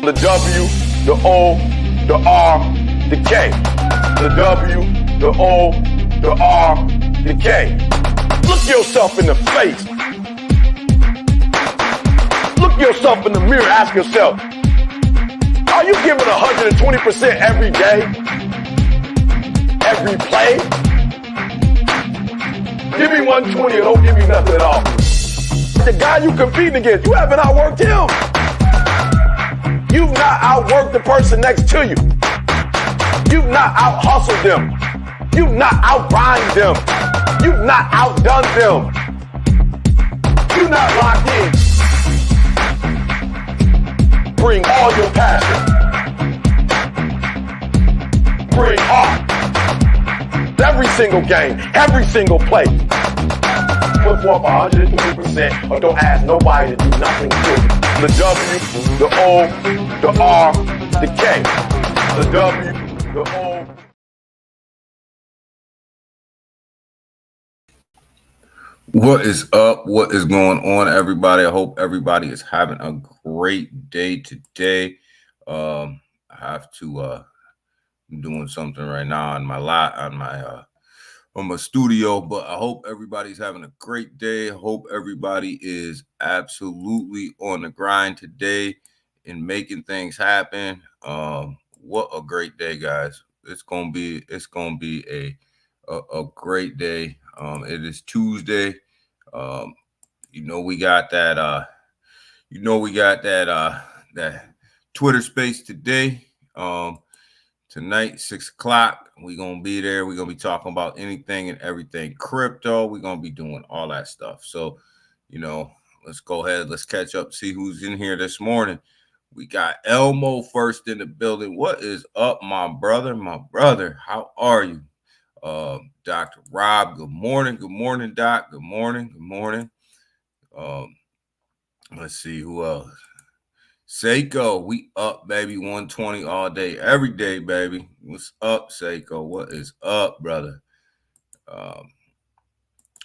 The W, the O, the R, the K. The W, the O, the R, the K. Look yourself in the face. Look yourself in the mirror. Ask yourself, are you giving 120% every day? Every play? Give me 120 or don't give me nothing at all. The guy you competing against, you haven't outworked him. You've not outworked the person next to you. You've not out-hustled them. You've not out-grind them. You've not outdone them. You're not locked in. Bring all your passion. Bring heart. Every single game, every single play. Put forth 120% or don't ask nobody to do nothing to you. The W, the O, the R, the K. The W, the O. What is up? What is going on, everybody? I hope everybody is having a great day today. I have to I'm doing something right now on my on my studio, but I hope everybody's having a great day. I hope everybody is absolutely on the grind today and making things happen. What a great day, guys. It's gonna be a great day. It is Tuesday. We got that that Twitter space today. Tonight, 6 o'clock, we're gonna be there. We're gonna be talking about anything and everything crypto. We're gonna be doing all that stuff. So, let's go ahead, let's catch up, see who's in here this morning. We got Elmo first in the building. What is up, my brother? How are you? Dr. Rob, good morning. Good morning, Doc. Good morning. Let's see who else. Seiko, we up, baby. 120 all day, every day, baby. What's up, Seiko? What is up, brother?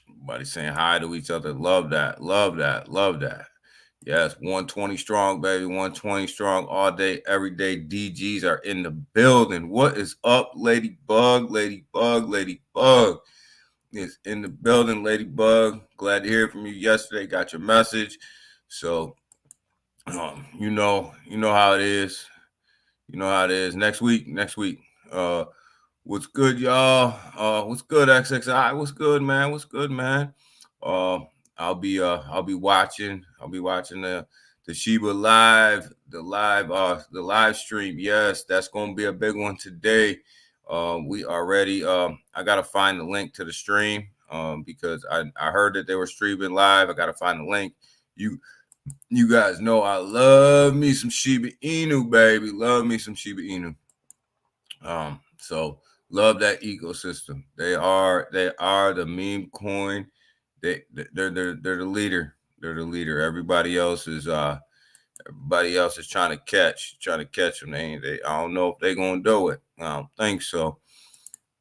Everybody saying hi to each other. Love that. Yes, 120 strong, baby. 120 strong all day, every day. DGs are in the building. What is up, Ladybug? Ladybug is in the building, Ladybug. Glad to hear from you yesterday. Got your message. So, you know how it is. Next week. What's good, y'all? What's good, XXI? What's good, man? I'll be watching the Shiba live, the live stream. Yes, that's gonna be a big one today. We already I gotta find the link to the stream because I heard that they were streaming live. I gotta find the link. You guys know I love me some Shiba Inu, baby. Love me some Shiba Inu. So love that ecosystem. They are the meme coin. They're the leader. They're the leader. Everybody else is trying to catch them. I don't know if they're gonna do it. I don't think so.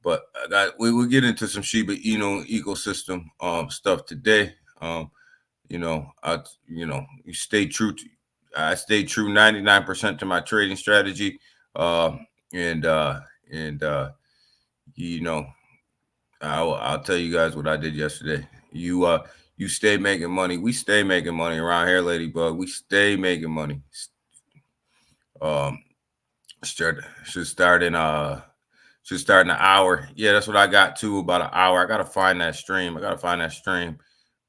But we will get into some Shiba Inu ecosystem stuff today. You stay true. I stay true 99% to my trading strategy. I'll tell you guys what I did yesterday. You stay making money. We stay making money around here, Ladybug. We stay making money. Should start in an hour. Yeah, that's what I got too. About an hour. I gotta find that stream.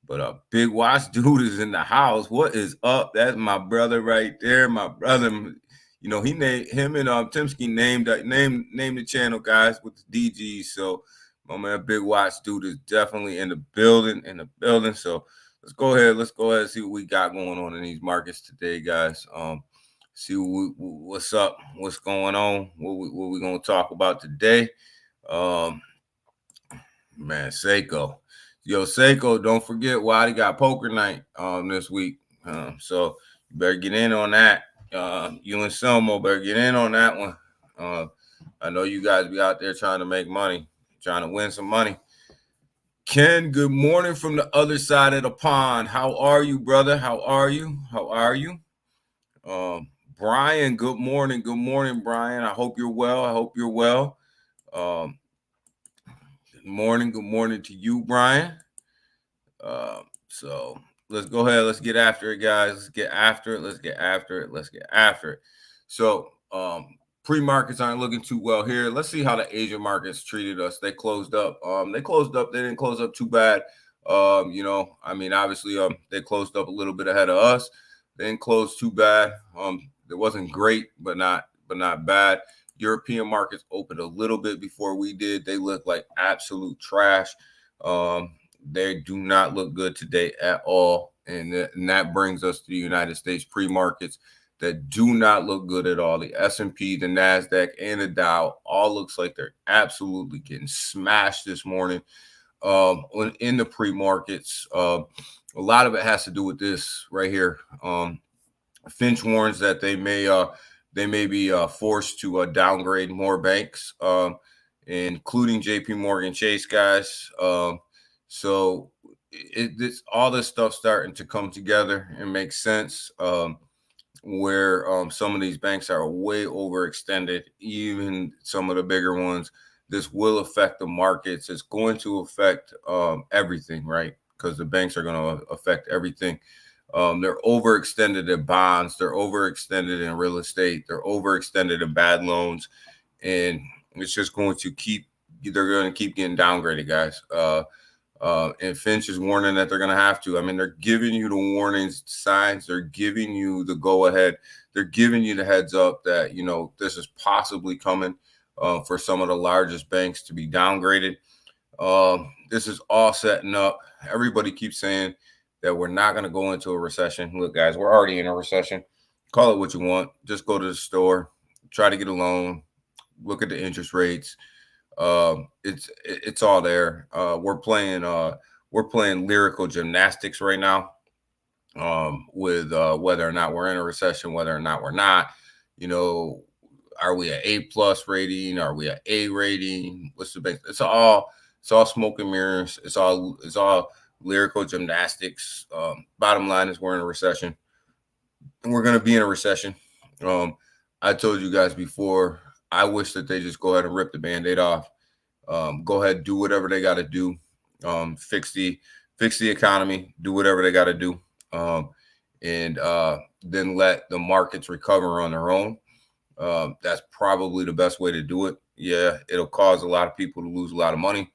But Big Watch dude is in the house. What is up? That's my brother right there. My brother, he named him and Timsky named the channel, guys, with the DGs. So my man Big Watch dude is definitely in the building. So let's go ahead and see what we got going on in these markets today, guys. See what's up, what's going on, what we gonna talk about today. Man, Seiko. Yo, Seiko, don't forget Waddy got poker night this week. So you better get in on that. You and Selmo better get in on that one. I know you guys be out there trying to make money, trying to win some money. Ken, good morning from the other side of the pond. How are you, brother? How are you? Brian, good morning. Good morning, Brian. I hope you're well. I hope you're well. Um, good morning. Good morning to you, Brian. So let's go ahead. Let's get after it, guys. Let's get after it. Let's get after it. Let's get after it. So pre-markets aren't looking too well here. Let's see how the Asian markets treated us. They closed up. They closed up. They didn't close up too bad. Obviously, they closed up a little bit ahead of us. They didn't close too bad. It wasn't great, but not bad. European markets opened a little bit before we did. They look like absolute trash. They do not look good today at all. And that brings us to the United States pre-markets that do not look good at all. The S&P, the NASDAQ, and the Dow all looks like they're absolutely getting smashed this morning in the pre-markets. A lot of it has to do with this right here. Finch warns that they may be forced to downgrade more banks, including J.P. Morgan Chase, guys. So all this stuff starting to come together and make sense. Where some of these banks are way overextended, even some of the bigger ones. This will affect the markets. It's going to affect everything, right? Because the banks are going to affect everything. They're overextended in bonds. They're overextended in real estate. They're overextended in bad loans. And it's just going to they're going to keep getting downgraded, guys. And Finch is warning that they're going to have to. I mean, they're giving you the warnings, signs. They're giving you the go-ahead. They're giving you the heads up that, this is possibly coming for some of the largest banks to be downgraded. This is all setting up. Everybody keeps saying that we're not going to go into a recession. Look, guys, we're already in a recession. Call it what you want. Just go to the store, try to get a loan, look at the interest rates. It's all there. We're playing lyrical gymnastics right now, with whether or not we're in a recession, whether or not we're not. Are we an A+ rating? Are we an A rating? What's the base? It's all smoke and mirrors. It's all lyrical gymnastics. Bottom line is we're in a recession, and we're going to be in a recession. I told you guys before, I wish that they just go ahead and rip the Band-Aid off. Go ahead, do whatever they got to do. Fix the economy, do whatever they got to do. And then let the markets recover on their own. That's probably the best way to do it. Yeah, it'll cause a lot of people to lose a lot of money.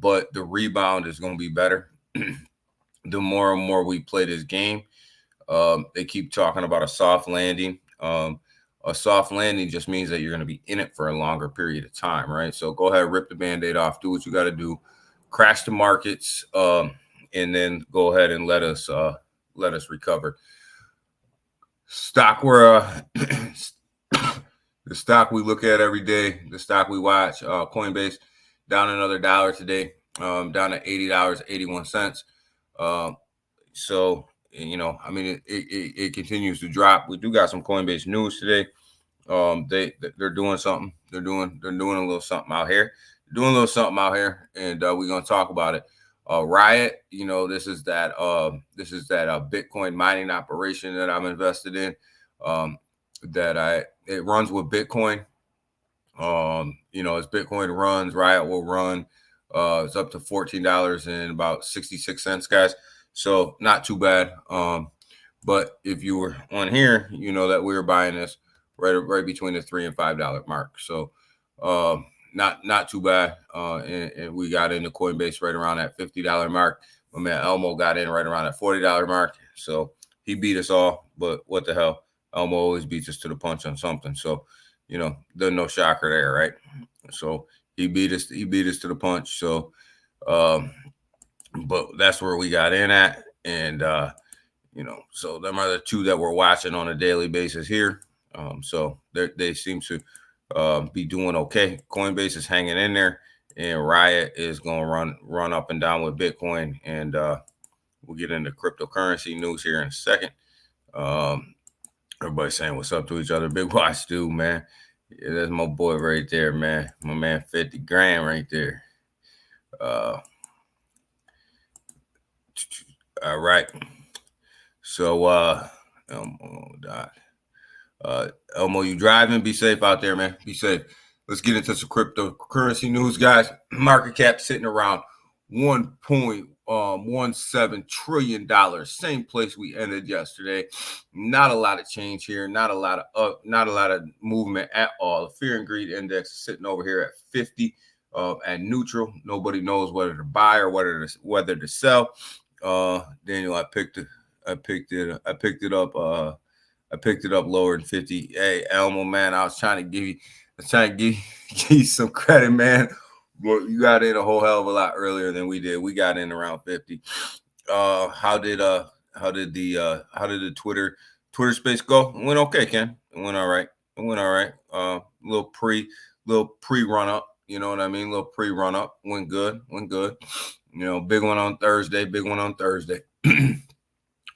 But the rebound is going to be better. The more and more we play this game, they keep talking about a soft landing. A soft landing just means that you're going to be in it for a longer period of time, right? So go ahead, rip the Band-Aid off, do what you got to do, crash the markets, and then go ahead and let us recover. Stock the stock we look at every day, the stock we watch, Coinbase, down another $1 today, down to $80.81. So, it continues to drop. We do got some Coinbase news today. They're doing something. They're doing a little something out here. And we're gonna talk about it. Riot, this is that Bitcoin mining operation that I'm invested in. It runs with Bitcoin. As Bitcoin runs, Riot will run. It's up to $14 and about 66 cents, guys. So not too bad. But if you were on here, you know that we were buying this right between the $3 and $5 mark. So not too bad. And we got into Coinbase right around that $50 mark. My man Elmo got in right around that $40 mark. So he beat us all. But what the hell? Elmo always beats us to the punch on something. So, there's no shocker there, right? So he beat us to the punch. So but that's where we got in at. And so them are the two that we're watching on a daily basis here. So they seem to be doing okay. Coinbase is hanging in there, and Riot is going to run up and down with Bitcoin. And we'll get into cryptocurrency news here in a second. Everybody saying what's up to each other. Big watch, dude, man. Yeah, that's my boy right there, man. My man 50 grand right there. All right. So, Elmo, you driving? Be safe out there, man. Be safe. Let's get into some cryptocurrency news, guys. Market cap sitting around $1.17 trillion. Same place we ended yesterday. Not a lot of change here. Not a lot of movement at all. The fear and greed index is sitting over here at 50 at neutral. Nobody knows whether to buy or whether to sell. Daniel, I picked it up lower than 50. Hey, Elmo, man, I was trying to give you some credit, man. But you got in a whole hell of a lot earlier than we did. We got in around 50. How did the Twitter space go? It went okay, Ken. It went all right. Little pre run up. You know what I mean? Little pre run up. Went good. You know, big one on Thursday.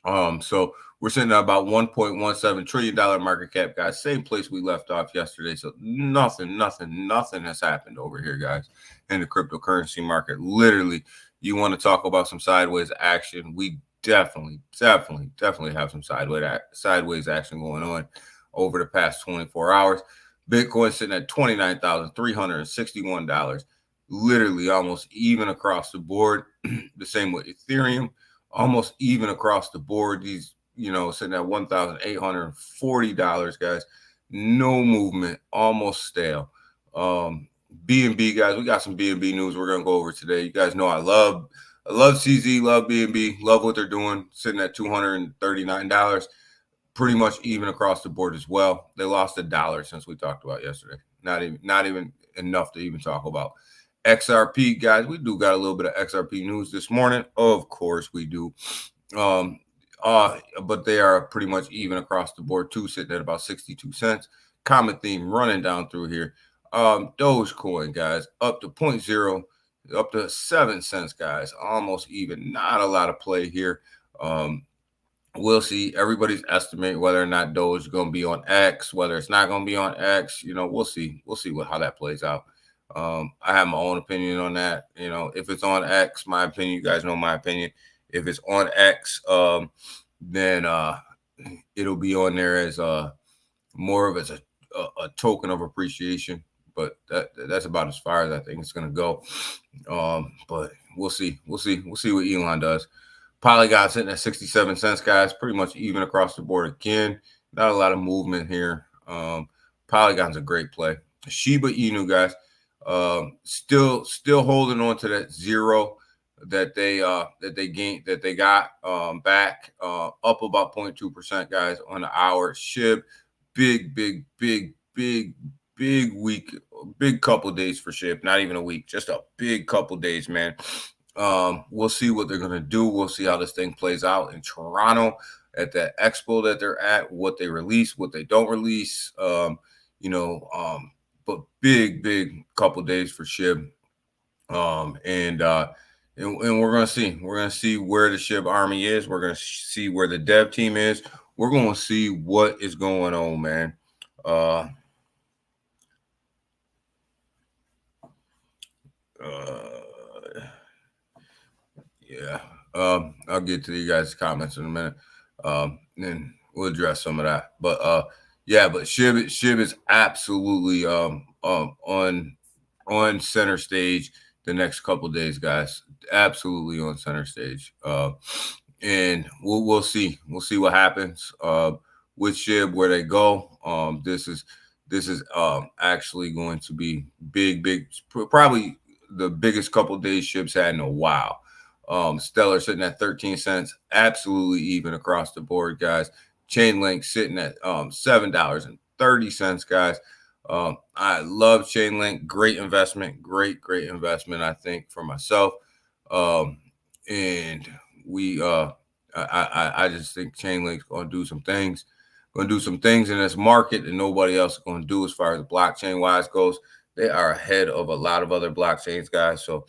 So we're sitting at about $1.17 trillion market cap, guys. Same place we left off yesterday. So nothing has happened over here, guys, in the cryptocurrency market. Literally, you want to talk about some sideways action? We definitely have some sideways action going on over the past 24 hours. Bitcoin sitting at $29,361. Literally almost even across the board. The same with Ethereum. Almost even across the board. These, you know, sitting at $1,840, guys. No movement, almost stale. BNB, guys, we got some BNB news we're gonna go over today. You guys know I love CZ, love BNB, love what they're doing. Sitting at $239, pretty much even across the board as well. They lost $1 since we talked about yesterday. Not even enough to even talk about. XRP, guys, we do got a little bit of XRP news this morning. Of course we do. But they are pretty much even across the board too, sitting at about 62 cents. Common theme running down through here. Dogecoin, guys, up to 0.0, up to 7 cents, guys. Almost even. Not a lot of play here. We'll see. Everybody's estimating whether or not Doge is going to be on X, whether it's not going to be on X. You know, we'll see. We'll see how that plays out. I have my own opinion on that. You know, if it's on X, my opinion, you guys know my opinion. If it's on X, then it'll be on there as more of as a token of appreciation. But that's about as far as I think it's gonna go. But we'll see. We'll see what Elon does. Polygon sitting at 67 cents, guys. Pretty much even across the board again. Not a lot of movement here. Polygon's a great play. Shiba Inu, guys. Still holding on to that zero that they got back up about 0.2%, guys, on the hour. SHIB, big week, big couple days for SHIB. Not even a week, just a big couple days, man. We'll see what they're gonna do. We'll see how this thing plays out in Toronto at that expo that they're at, what they release, what they don't release. But big couple days for SHIB. And we're gonna see. We're gonna see where the SHIB army is. We're gonna see where the dev team is. We're gonna see what is going on, man. I'll get to you guys' comments in a minute. And we'll address some of that. But SHIB is absolutely on center stage the next couple of days, guys. Absolutely on center stage. And we'll see. We'll see what happens with SHIB, where they go. This is actually going to be big, probably the biggest couple of days SHIB's had in a while. Stellar sitting at 13 cents, absolutely even across the board, guys. Chainlink sitting at $7.30, guys. I love Chainlink. Great investment. Great investment, I think, for myself. And I just think Chainlink's going to do some things. Going to do some things in this market that nobody else is going to do as far as blockchain wise goes. They are ahead of a lot of other blockchains, guys. So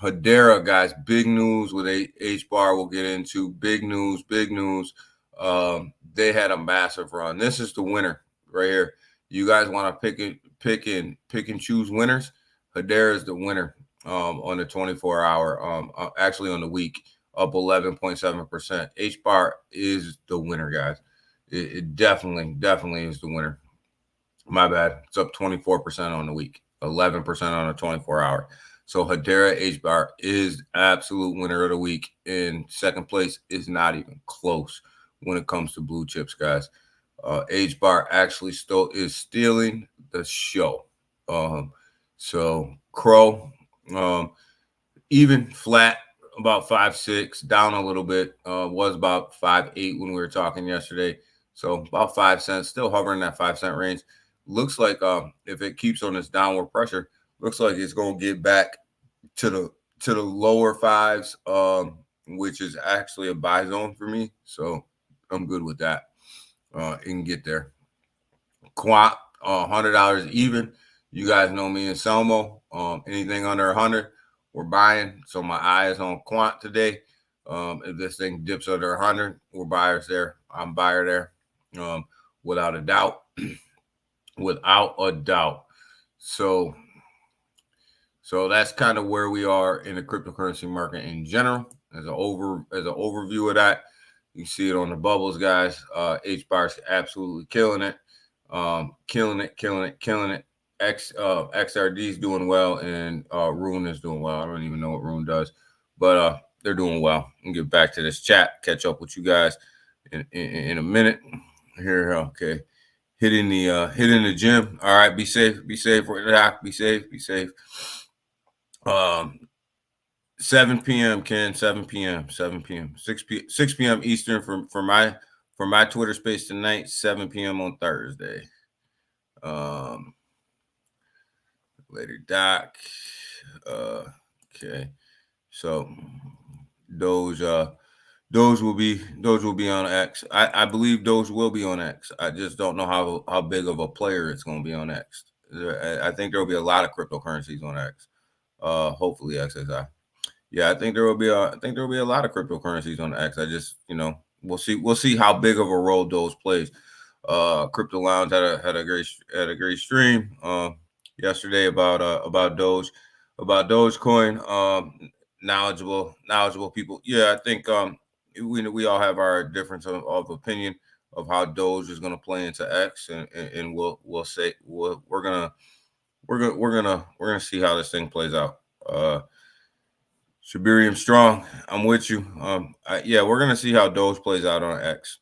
Hedera, guys, big news with HBAR. We'll get into big news. They had a massive run. This is the winner right here. You guys want to pick and choose winners? Hedera is the winner on the 24-hour. Actually on the week, up 11.7%. HBAR is the winner, guys. it definitely is the winner. My bad. It's up 24% on the week, 11% on a 24-hour. So Hedera H-Bar is absolute winner of the week. And second place is not even close when it comes to blue chips, guys. H-Bar actually still is stealing the show. So Crow, even flat, about 5.6, down a little bit. Was about 5.8 when we were talking yesterday. So about 5 cents, still hovering that 5 cent range. Looks like if it keeps on this downward pressure, looks like it's gonna get back to the lower fives, which is actually a buy zone for me. So I'm good with that. It can get there. Quant, $100 even. You guys know me and Selmo. Anything under 100, we're buying. So my eye is on Quant today. If this thing dips under 100, we're buyers there. I'm buyer there, without a doubt. Without a doubt. So that's kind of where we are in the cryptocurrency market in general. As an overview of that, you see it on the bubbles, guys. H-Bar's absolutely killing it. Killing it. XRD is doing well, and Rune is doing well. I don't even know what Rune does, but they're doing well. I'll get back to this chat, catch up with you guys in a minute. Here, okay. Hitting the gym. All right, be safe, be safe, be safe. 7 p.m. Ken, 7 p.m. 6 p.m. Eastern for my Twitter space tonight, 7 p.m. on Thursday. Later, Doc. Okay. So those will be on X. I believe those will be on X. I just don't know how big of a player it's going to be on X. I think there will be a lot of cryptocurrencies on X. Hopefully XSI. Yeah, I think there will be a lot of cryptocurrencies on X. I just, we'll see how big of a role Doge plays. Crypto Lounge had a great stream yesterday about Dogecoin. Knowledgeable people. Yeah, I think we all have our difference of opinion of how Doge is going to play into X, and we'll say we're gonna see how this thing plays out. Shibarium Strong, I'm with you. We're gonna see how Doge plays out on X.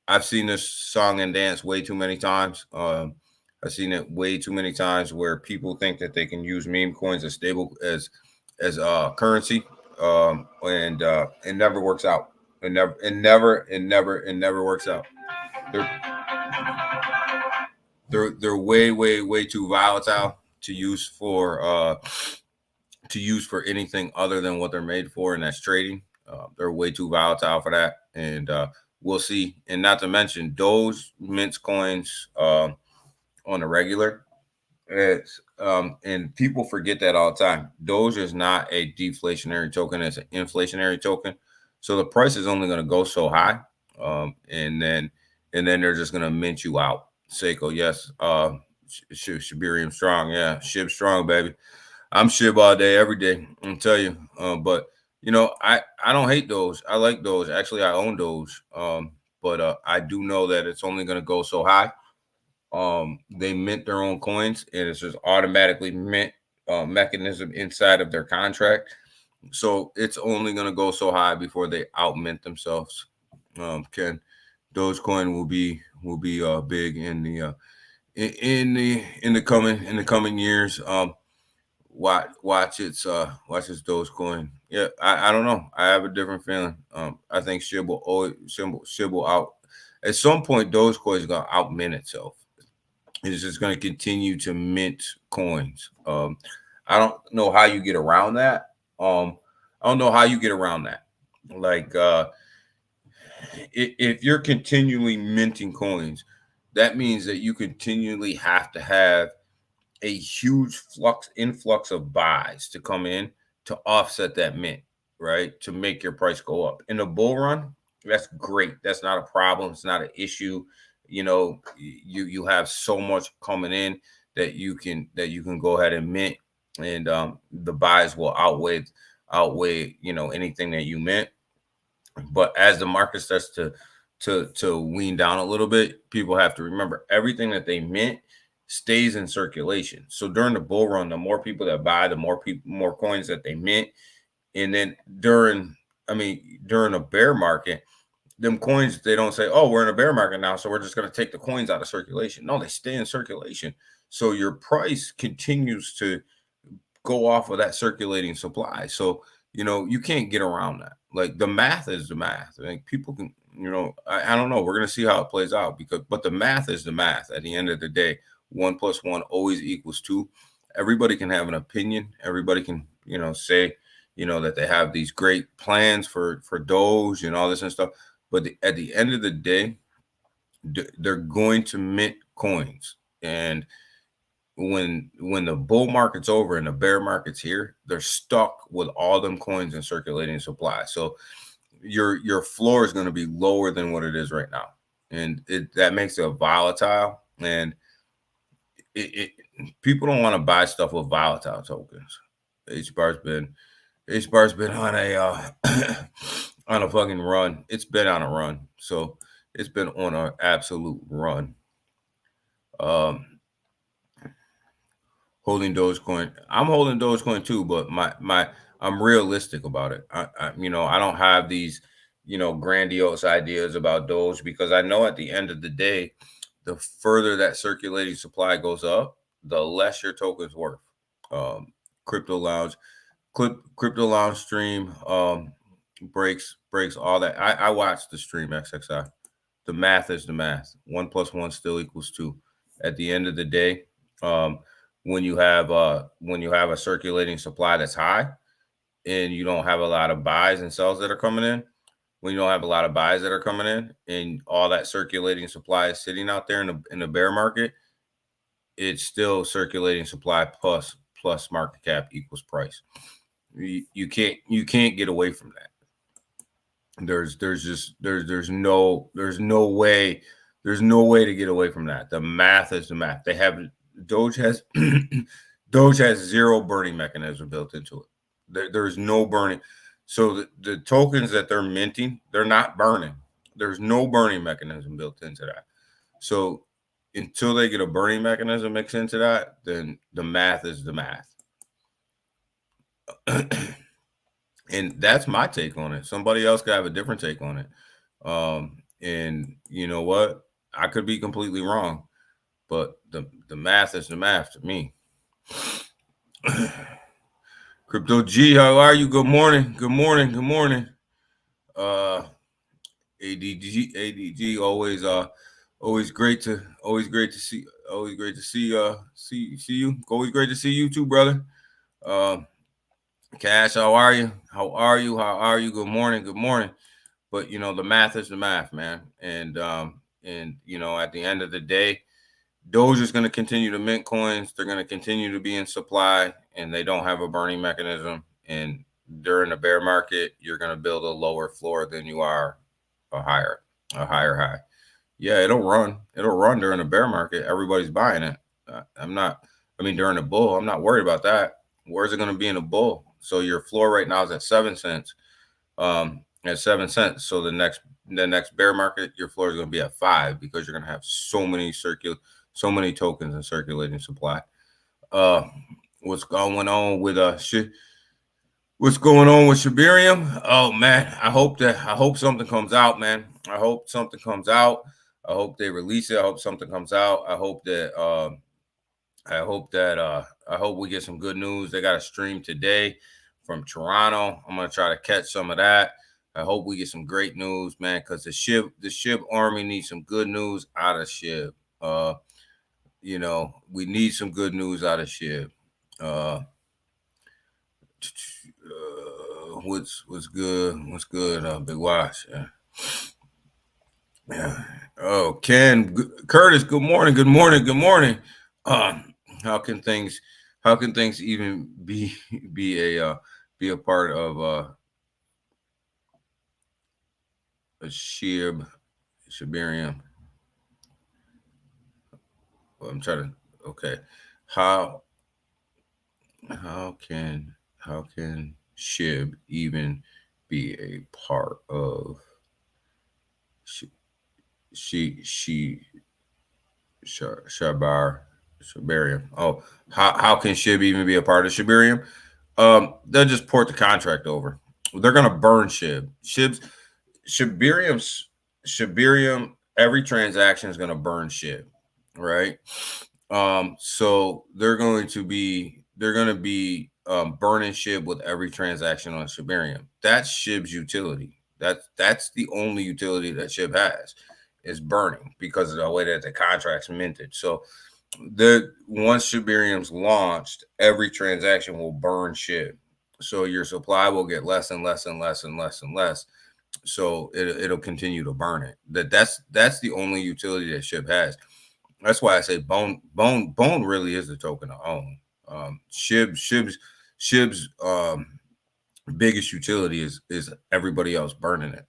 I've seen this song and dance way too many times. I've seen it way too many times where people think that they can use meme coins as stable as currency, and it never works out. It never works out. They're way too volatile to use for anything other than what they're made for, and that's trading. They're way too volatile for that, and we'll see. And not to mention, Doge mints coins on the regular. It's and people forget that all the time. Doge is not a deflationary token; it's an inflationary token. So the price is only going to go so high, and then they're just going to mint you out. Seiko, yes. Shibarium Strong, yeah. Shib Strong, baby. I'm Shib all day, every day. I'll tell you. But I don't hate Doge. I like Doge. Actually, I own Doge. But I do know that it's only going to go so high. They mint their own coins, and it's just automatically mint mechanism inside of their contract. So it's only going to go so high before they outmint themselves. Ken, Dogecoin will be big in the coming years. Watch its Dogecoin. Yeah, I don't know. I have a different feeling. I think SHIB will out at some point. Dogecoin is going to outmint itself. It's just going to continue to mint coins. I don't know how you get around that. Like, if you're continually minting coins, that means that you continually have to have a huge influx of buys to come in to offset that mint, right? To make your price go up. In a bull run, that's great. That's not a problem. It's not an issue. You have so much coming in that you can go ahead and mint, and the buys will outweigh anything that you mint. But as the market starts to wean down a little bit, people have to remember everything that they mint stays in circulation. So during the bull run, the more people that buy, the more coins that they mint. And then during a bear market, them coins, they don't say, oh, we're in a bear market now, so we're just going to take the coins out of circulation. No, they stay in circulation. So your price continues to go off of that circulating supply. So, you can't get around that. Like, the math is the math. I think people can, I don't know. We're going to see how it plays out but the math is the math. At the end of the day, 1 + 1 always equals 2. Everybody can have an opinion. Everybody can, say, that they have these great plans for Doge and all this and stuff. But at the end of the day, they're going to mint coins. And when the bull market's over and the bear market's here, they're stuck with all them coins in circulating supply. So your floor is going to be lower than what it is right now. And that makes it volatile. And people don't want to buy stuff with volatile tokens. HBAR's been on a on a fucking run. It's been on a run. So it's been on an absolute run. Holding Dogecoin. I'm holding Dogecoin too, but I'm realistic about it. I don't have these, grandiose ideas about Doge, because I know at the end of the day, the further that circulating supply goes up, the less your token's worth. Crypto Lounge stream breaks all that. I watched the stream, XXI. The math is the math. 1 + 1 still equals 2. At the end of the day, when you have a circulating supply that's high, and you don't have a lot of buys and sells that are coming in, when you don't have a lot of buys that are coming in, and all that circulating supply is sitting out there in the bear market, it's still circulating supply plus market cap equals price. You can't get away from that. There's no way to get away from that. The math is the math. Doge has zero burning mechanism built into it. There's no burning. So the tokens that they're minting, they're not burning. There's no burning mechanism built into that. So until they get a burning mechanism mixed into that, then the math is the math. And that's my take on it. Somebody else could have a different take on it. And you know what? I could be completely wrong, but the math is the math to me. Crypto G, how are you? Good morning. Good morning. Good morning. ADG, always great to see. Always great to see you. Always great to see you too, brother. Cash, how are you? How are you? Good morning. Good morning. But the math is the math, man. And at the end of the day, Doge is going to continue to mint coins. They're going to continue to be in supply, and they don't have a burning mechanism. And during the bear market, you're going to build a lower floor than you are a higher high. Yeah, it'll run during the bear market. Everybody's buying it. During the bull, I'm not worried about that. Where's it going to be in the bull? So your floor right now is at 7 cents. At 7 cents. So the next bear market, your floor is going to be at 5, because you're going to have so many tokens in circulating supply. What's going on with Shibarium? Oh man, I hope something comes out, man. I hope something comes out. I hope they release it. I hope something comes out. I hope we get some good news. They got a stream today from Toronto. I'm gonna try to catch some of that. I hope we get some great news, man, because the SHIB army needs some good news out of SHIB. We need some good news out of SHIB. What's good? Big Wash. Yeah. Oh, Ken, Curtis. Good morning. How can things even be a part of a Shibarium? Well, I'm trying to. Okay, how can SHIB even be a part of Shibarium. Oh, how can SHIB even be a part of Shibarium? They'll just port the contract over. They're gonna burn SHIB. Shibarium. Every transaction is gonna burn SHIB, right? So they're going to be burning SHIB with every transaction on Shibarium. That's SHIB's utility. That's the only utility that SHIB has, is burning, because of the way that the contract's minted. So once Shibarium's launched, every transaction will burn SHIB. So your supply will get less and less and less and less and less. So it'll continue to burn it. That's the only utility that SHIB has. That's why I say Bone really is the token to own. SHIB's biggest utility is everybody else burning it.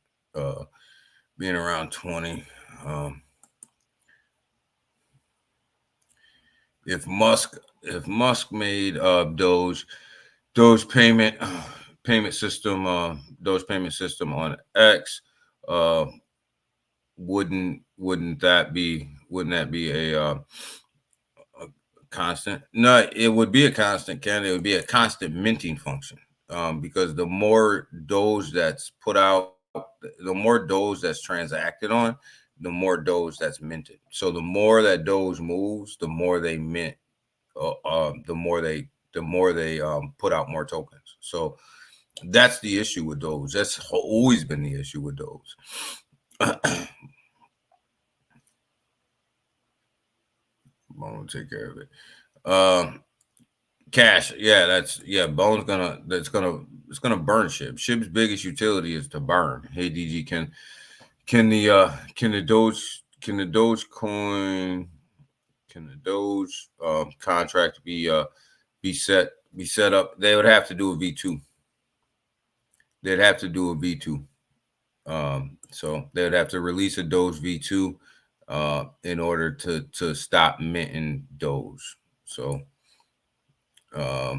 Being around 20. If Musk made Doge payment system on X, wouldn't that be a constant? No, it would be a constant, Ken. It would be a constant minting function, because the more Doge that's put out, the more Doge that's transacted on, the more Doge that's minted. So the more that Doge moves, the more they mint, the more they put out more tokens. So that's the issue with Doge. That's always been the issue with Doge. Bone will take care of it. Cash, Bone's gonna burn SHIB. SHIB's biggest utility is to burn. Hey DG, can the Dogecoin contract be set up? They would have to do a V2. They'd have to do a V2. So they would have to release a Doge V2 in order to stop minting Doge. So I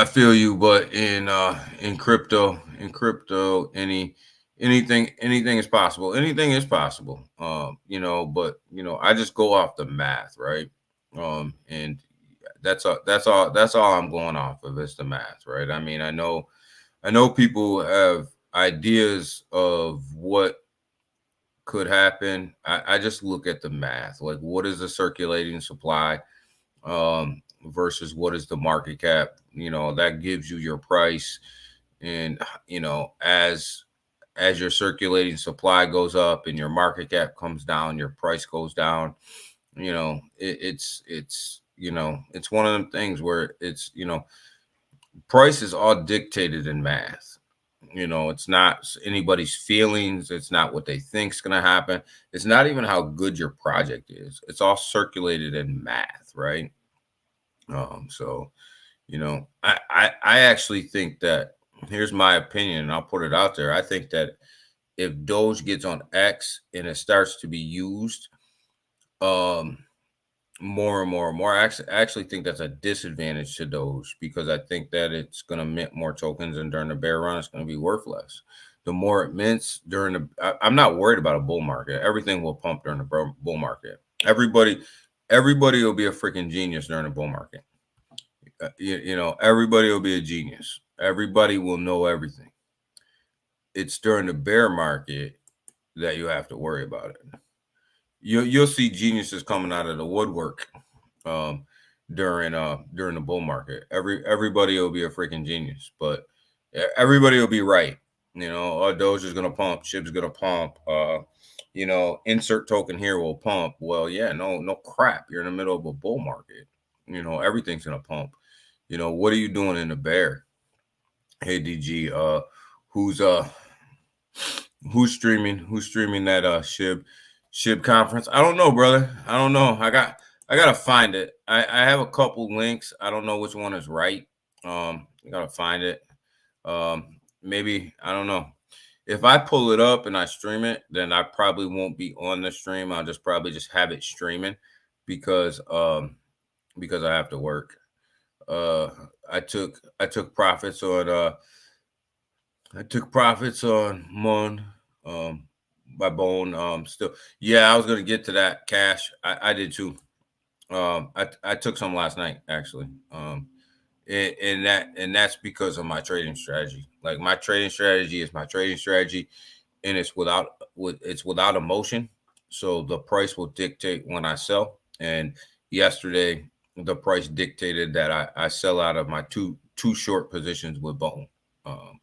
feel you, but in crypto, anything is possible. Anything is possible. But I just go off the math, right? And that's all I'm going off of, is the math, right? I mean, I know people have ideas of what could happen. I just look at the math. Like, what is the circulating supply versus what is the market cap? That gives you your price. And as your circulating supply goes up and your market cap comes down, your price goes down. It's one of them things where it's price is all dictated in math. It's not anybody's feelings. It's not what they think is going to happen. It's not even how good your project is. It's all circulated in math, right? So, I actually think that, here's my opinion, and I'll put it out there. I think that if Doge gets on X and it starts to be used, more and more. I actually think that's a disadvantage to Doge, because I think that it's going to mint more tokens, and during the bear run, it's going to be worth less. The more it mints I'm not worried about a bull market. Everything will pump during the bull market. Everybody will be a freaking genius during the bull market. Everybody will be a genius. Everybody will know everything. It's during the bear market that you have to worry about it. You'll see geniuses coming out of the woodwork during the bull market. Everybody will be a freaking genius, but everybody will be right. Doge is gonna pump, SHIB's gonna pump. Insert token here will pump. Well, yeah, no crap. You're in the middle of a bull market. Everything's gonna pump. What are you doing in the bear? Hey DG, who's streaming that SHIB conference? I don't know, brother. I don't know. I gotta find it. I have a couple links. I don't know which one is right. I gotta find it. Maybe, I don't know. If I pull it up and I stream it, then I probably won't be on the stream. I'll probably just have it streaming, because I have to work. I took profits on Mon bone still. Yeah, I was gonna get to that, Cash. I did too. I took some last night actually. And that's because of my trading strategy. Like my trading strategy is my trading strategy, and it's without emotion. So the price will dictate when I sell. And yesterday, the price dictated that I sell out of my two short positions with Bone. Um,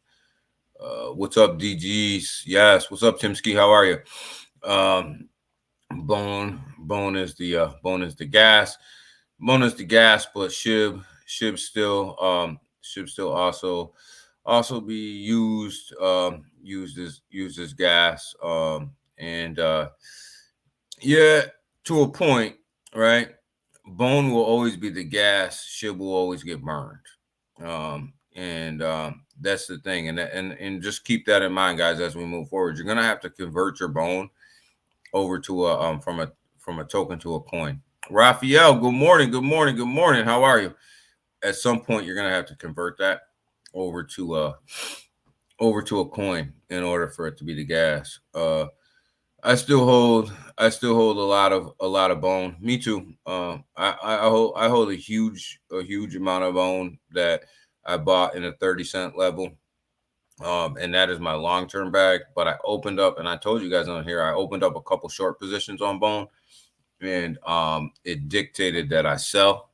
what's up, DGs? Yes. What's up, Timski? How are you? Bone is the gas. Bone is the gas, but Shib still also be used as gas. And yeah, to a point, right? Bone will always be the gas. Shib will always get burned. And that's the thing. And just keep that in mind, guys, as we move forward. You're gonna have to convert your bone over to a token to a coin. Raphael, good morning, good morning, good morning. How are you? At some point, you're gonna have to convert that over to a coin in order for it to be the gas. I still hold a lot of bone. Me too. I hold a huge amount of bone that I bought in a 30-cent level. And that is my long-term bag. But I opened up, and I told you guys on here, I opened up a couple short positions on bone, and it dictated that I sell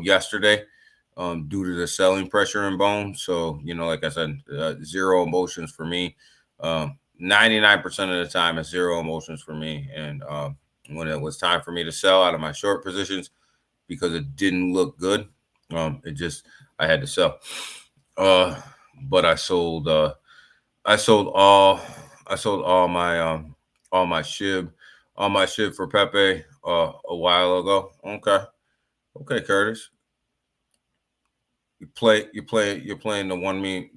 yesterday due to the selling pressure in bone. So, like I said, zero emotions for me. 99% of the time, it's zero emotions for me. And when it was time for me to sell out of my short positions because it didn't look good, I had to sell. But I sold all my SHIB for Pepe a while ago. Okay, Curtis. You're playing the one meme,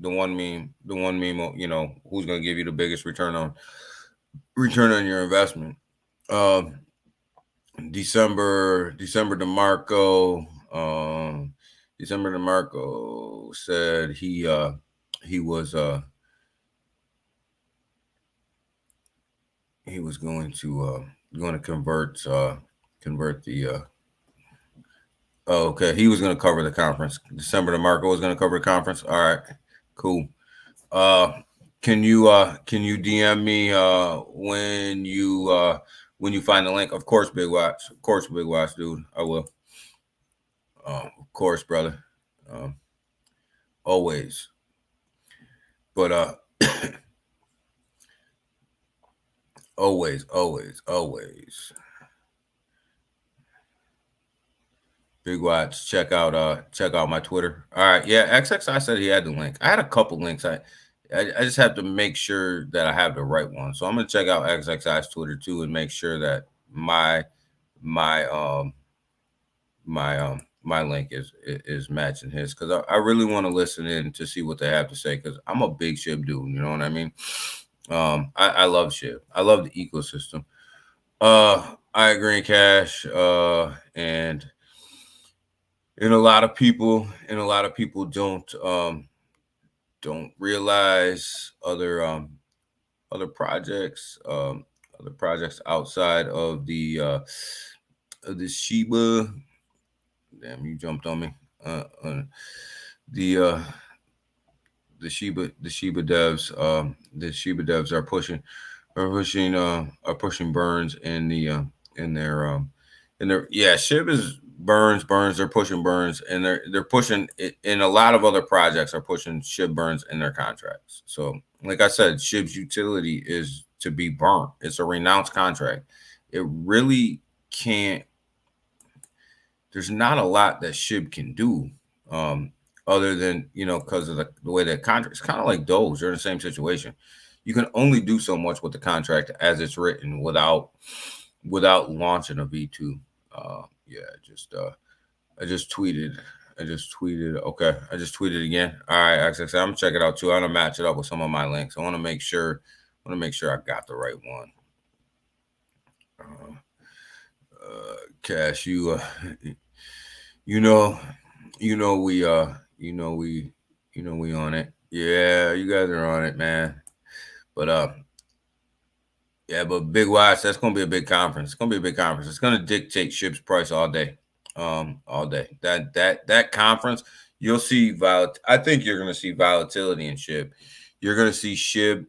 who's gonna give you the biggest return on your investment. December DeMarco said he was going to convert the okay. He was going to cover the conference. December DeMarco was going to cover the conference. All right, cool. Can you DM me when you find the link? Of course, Big Watch. Of course, Big Watch, dude. I will. Of course, brother. Always. But always. Big Watch, check out my Twitter. All right, yeah, XXI said he had the link. I had a couple links. I just have to make sure that I have the right one. So I'm gonna check out XXI's Twitter too and make sure that my link is matching his, because I really want to listen in to see what they have to say, because I'm a big SHIB dude. You know what I mean? I love SHIB. I love the ecosystem. I agree, Cash. And a lot of people don't realize other projects outside of the Shiba. Damn, you jumped on me. The Shiba devs are pushing burns in their SHIB is burns. They're pushing burns, and they're pushing it, and a lot of other projects are pushing SHIB burns in their contracts. So, like I said, SHIB's utility is to be burnt. It's a renounced contract. It really can't. There's not a lot that SHIB can do, other than, because of the way that contract. It's kind of like Doge. They're in the same situation. You can only do so much with the contract as it's written without launching a V2. I just tweeted. Okay, I just tweeted again. All right, I'm gonna check it out too. I'm gonna match it up with some of my links. I want to make sure I got the right one. Cash, we on it. Yeah, you guys are on it, man. But Yeah, but Big Watch, that's gonna be a big conference. It's gonna be a big conference. It's gonna dictate SHIB's price all day. All day. That conference, you'll see I think you're gonna see volatility in SHIB. You're gonna see SHIB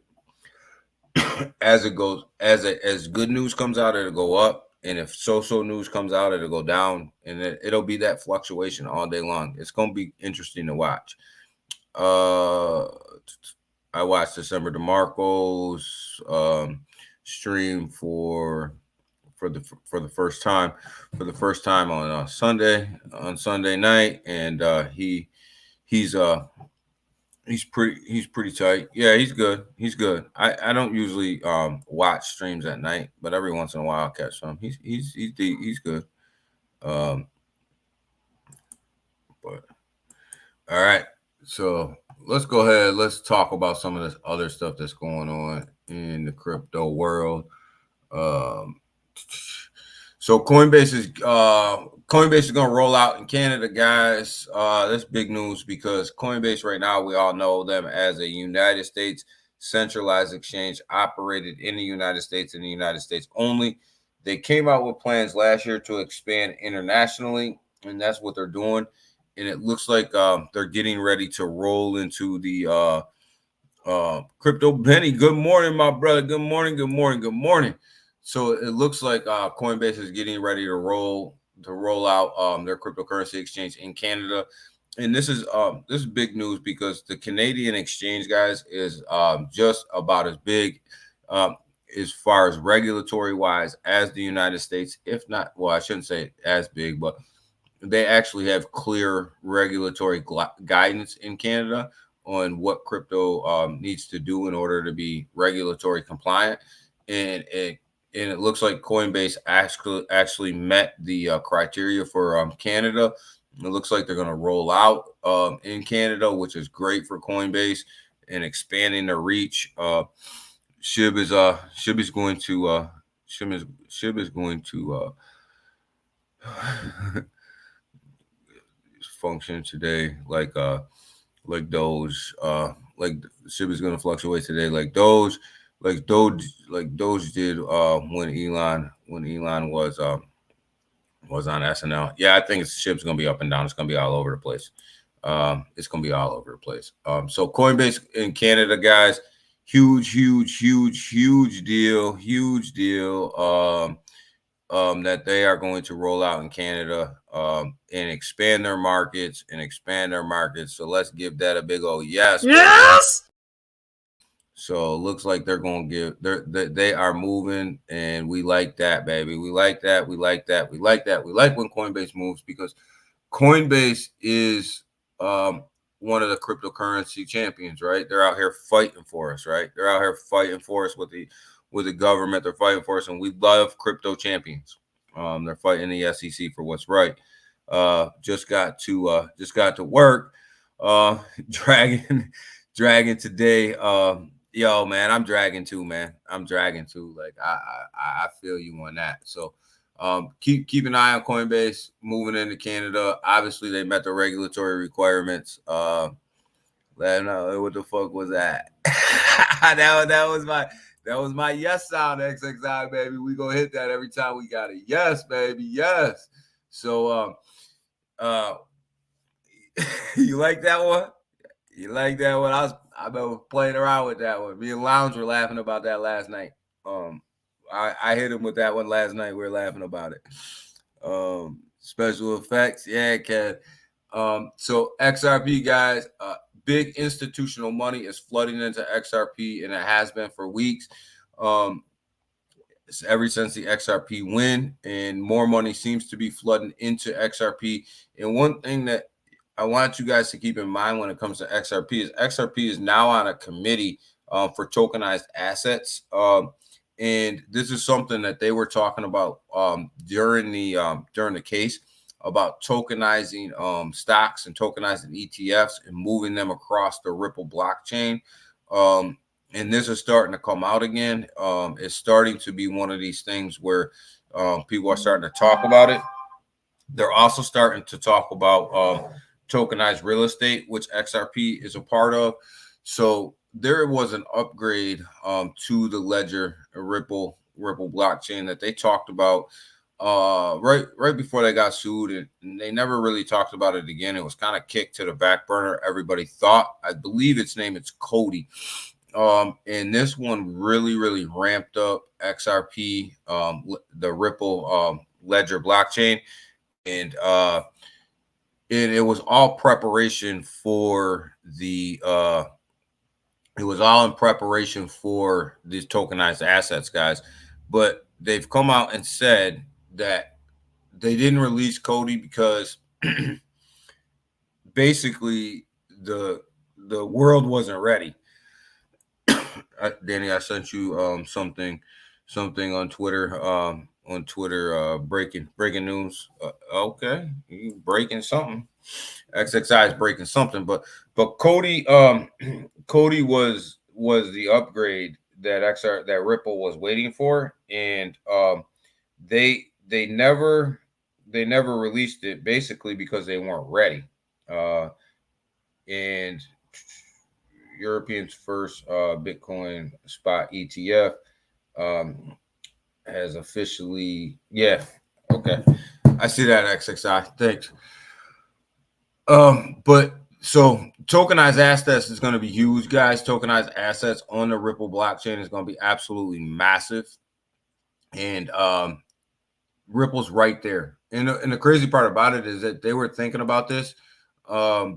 as it goes, as good news comes out, it'll go up. And if so news comes out, it'll go down. And it'll be that fluctuation all day long. It's gonna be interesting to watch. I watched December DeMarco's stream for the first time on Sunday night, and he's pretty tight. Yeah, he's good. He's good. I don't usually watch streams at night, but every once in a while I'll catch some. He's good. But all right, so let's go ahead. Let's talk about some of this other stuff that's going on in the crypto world. So Coinbase is going to roll out in Canada, guys. That's big news because Coinbase right now, we all know them as a United States centralized exchange operated in the United States and the United States only. They came out with plans last year to expand internationally, and that's what they're doing. And it looks like they're getting ready to roll into the crypto. Benny, good morning, my brother. Good morning, good morning, good morning. So it looks like Coinbase is getting ready to roll out their cryptocurrency exchange in Canada, and this is big news because the Canadian exchange, guys, is just about as big as far as regulatory wise as the United States, if not. Well, I shouldn't say as big, but they actually have clear regulatory guidance in Canada on what crypto needs to do in order to be regulatory compliant, and it looks like Coinbase actually met the criteria for Canada. It looks like they're going to roll out in Canada, which is great for Coinbase and expanding their reach. SHIB is going to function today like Doge. Like SHIB is going to fluctuate today like Doge. Like Doge did when Elon was on SNL. Yeah, I think SHIB's gonna be up and down. It's gonna be all over the place. It's gonna be all over the place. So Coinbase in Canada, guys, huge deal. That they are going to roll out in Canada and expand their markets. So let's give that a big old yes. Yes. So it looks like they're going to they are moving, and we like that, baby. We like that. We like when Coinbase moves because Coinbase is one of the cryptocurrency champions, right? They're out here fighting for us, right? They're out here fighting for us with the government. They're fighting for us, and we love crypto champions. They're fighting the SEC for what's right. Just got to work. Dragging today. Yo, man, I'm dragging too, man. Like I feel you on that. So keep an eye on Coinbase moving into Canada. Obviously, they met the regulatory requirements. Let them know what the fuck was that. that was my yes sound, XXI, baby. We gonna hit that every time we got a yes, baby. Yes. So you like that one? You like that one? I've been playing around with that one. Me and Lounge were laughing about that last night. I hit him with that one last night. We were laughing about it. Special effects, yeah, Ken. So XRP, guys, big institutional money is flooding into XRP, and it has been for weeks. Ever since the XRP win, and more money seems to be flooding into XRP. And one thing that I want you guys to keep in mind when it comes to XRP is now on a committee for tokenized assets. And this is something that they were talking about during the case about tokenizing stocks and tokenizing ETFs and moving them across the Ripple blockchain. And this is starting to come out again. It's starting to be one of these things where people are starting to talk about it. They're also starting to talk about tokenized real estate, which XRP is a part of. So there was an upgrade to the Ledger Ripple blockchain that they talked about right before they got sued, and they never really talked about it again. It was kind of kicked to the back burner. Everybody thought, I believe its name it's Cody. And this one really ramped up XRP, the Ripple Ledger blockchain, and it was all preparation for the it was all in preparation for these tokenized assets, guys. But they've come out and said that they didn't release Cody because basically the world wasn't ready. Danny, I sent you something on Twitter. Breaking news. Okay, you breaking something. XXI is breaking something, but Cody Cody was the upgrade that Ripple was waiting for, and they never released it basically because they weren't ready. And Europeans' first Bitcoin spot ETF has officially, okay, I see that XXI. Thanks. But so tokenized assets is going to be huge, guys. Tokenized assets on the Ripple blockchain is going to be absolutely massive, and Ripple's right there. And the crazy part about it is that they were thinking about this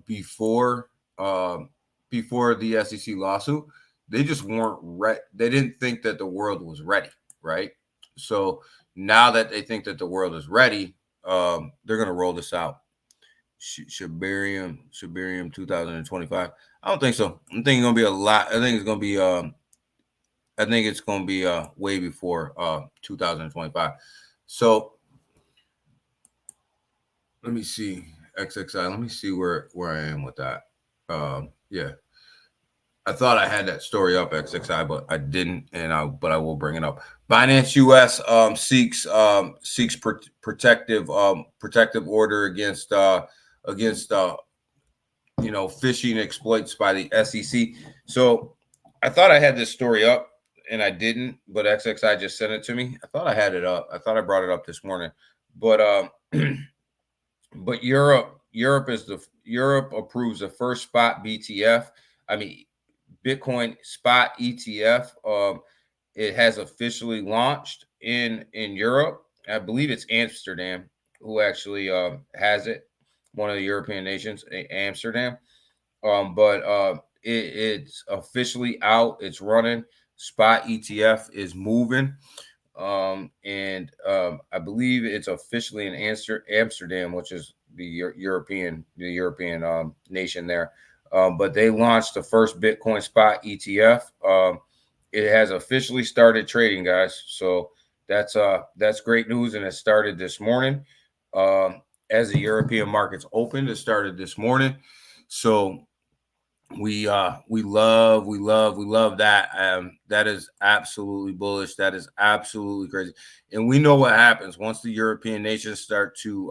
before the SEC lawsuit. They just weren't ready. They didn't think that the world was ready, right? So now that they think that the world is ready, they're going to roll this out. Shibarium 2025. I don't think so. I think it's gonna be a lot. I think it's gonna be way before 2025. So let me see XXI. Let me see where I am with that. Yeah, I thought I had that story up XXI, but I didn't, but I will bring it up. Binance US seeks protective order against phishing exploits by the SEC. So I thought I had this story up and I didn't, but XXI just sent it to me. I thought I had it up. I thought I brought it up this morning, but but Europe approves the first spot Bitcoin spot ETF. It has officially launched in Europe. I believe it's Amsterdam who actually has it. One of the European nations, Amsterdam. But it's officially out. It's running. Spot ETF is moving. And I believe it's officially in Amsterdam, which is the European nation there. But they launched the first Bitcoin spot ETF. It has officially started trading, guys. So that's great news, and it started this morning. As the European markets opened, it started this morning. So we love that. That is absolutely bullish. That is absolutely crazy. And we know what happens once the European nations starts to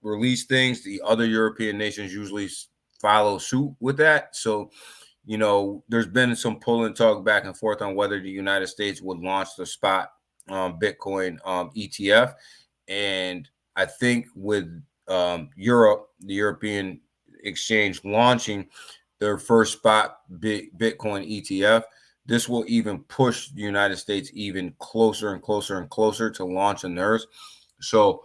release things, the other European nations usually follow suit with that. So there's been some pull and talk back and forth on whether the United States would launch the spot Bitcoin ETF, and I think with Europe, the European exchange launching their first spot Bitcoin ETF, this will even push the United States even closer and closer to launching theirs. So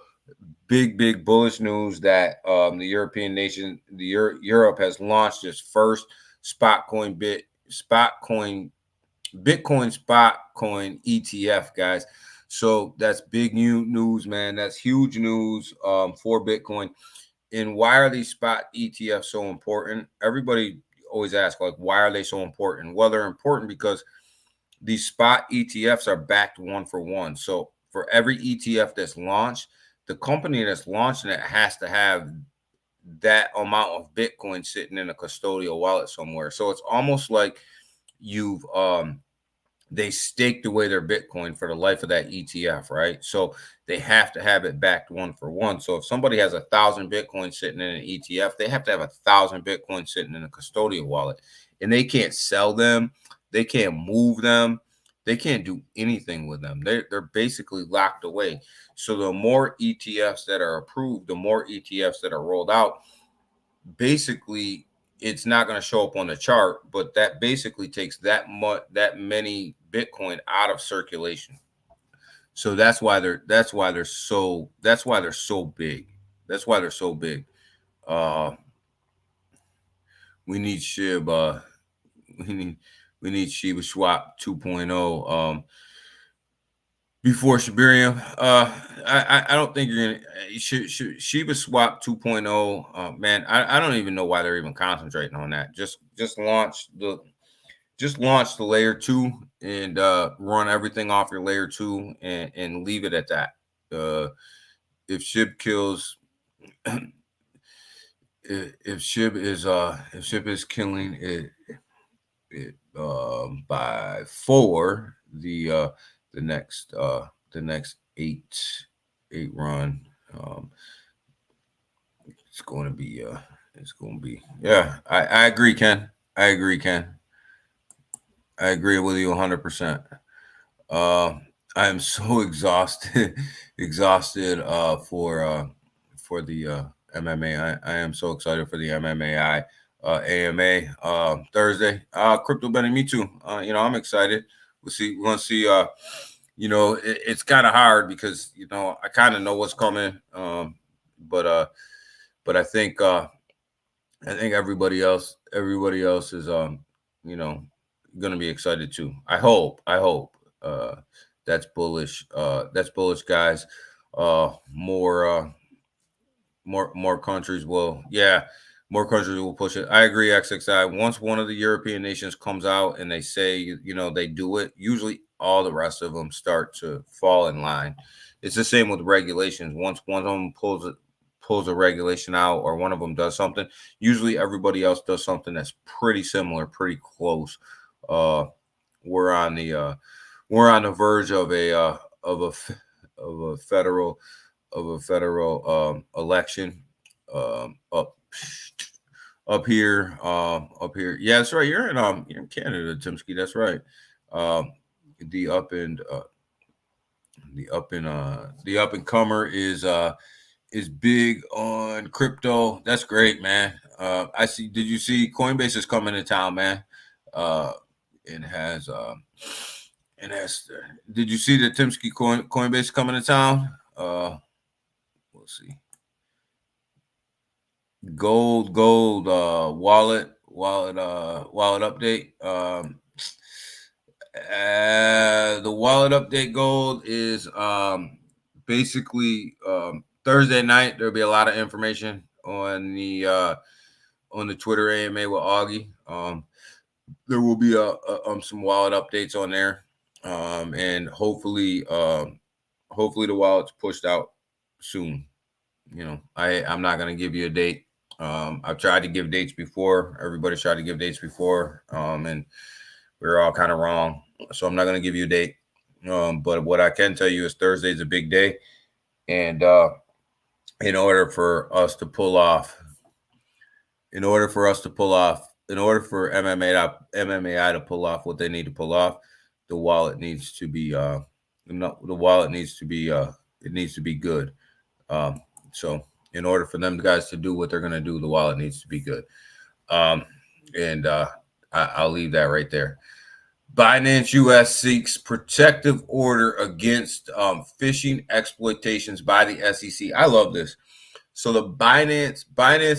big bullish news that the European nation, Europe has launched its first Bitcoin spot coin ETF, guys. So that's big new news, man. That's huge news for Bitcoin. And why are these spot ETFs so important? Everybody always asks, like, why are they so important? Well, they're important because these spot ETFs are backed 1-for-1. So for every ETF that's launched, the company that's launching it has to have that amount of Bitcoin sitting in a custodial wallet somewhere. So it's almost like you've they staked away their Bitcoin for the life of that ETF, right? So they have to have it backed 1-for-1. So if somebody has 1,000 Bitcoin sitting in an ETF, they have to have 1,000 Bitcoin sitting in a custodial wallet, and they can't sell them, they can't move them, they can't do anything with them. They're basically locked away. So the more ETFs that are approved, the more ETFs that are rolled out, basically it's not going to show up on the chart, but that basically takes that many Bitcoin out of circulation. So that's why they're so big. That's why they're so big. We need SHIB. We need Shiba Swap 2.0. Before Shibarium, I don't think you're gonna Shiba Swap 2.0. Man, I don't even know why they're even concentrating on that. Just launch the layer 2 and run everything off your layer 2 and leave it at that. If SHIB kills, if SHIB is killing it by 4, the next 8 run, it's going to be yeah. I agree, Ken. I agree with you 100%. I am so exhausted for the MMA. I am so excited for the MMA AMA Thursday. Crypto betting, me too. I'm excited. We're gonna see. It's kind of hard because I kind of know what's coming. But I think everybody else is gonna be excited too. I hope. That's bullish. That's bullish, guys. More countries will. Yeah. More countries will push it. I agree, XXI. Once one of the European nations comes out and they say, they do it, usually all the rest of them start to fall in line. It's the same with regulations. Once one of them pulls a regulation out, or one of them does something, usually everybody else does something that's pretty similar, pretty close. We're on the verge of a federal election up here. Yeah, that's right. You're in Canada, Timsky. That's right. The up and comer is big on crypto. That's great, man. I see. Did you see Coinbase is coming to town, man? It has. Did you see the Timsky Coinbase coming to town? We'll see. Gold wallet update. The wallet update gold is basically Thursday night. There'll be a lot of information on the Twitter AMA with Augie. There will be some wallet updates on there, and hopefully the wallet's pushed out soon. I'm not gonna give you a date. I've tried to give dates before. Everybody's tried to give dates before, and we're all kind of wrong. So I'm not going to give you a date. But what I can tell you is Thursday is a big day. And in order for MMAI to pull off what they need to pull off, the wallet needs to be it needs to be good. So in order for them guys to do what they're going to do, the wallet needs to be good. And I'll leave that right there. Binance US seeks protective order against phishing exploitations by the SEC. I love this. So the Binance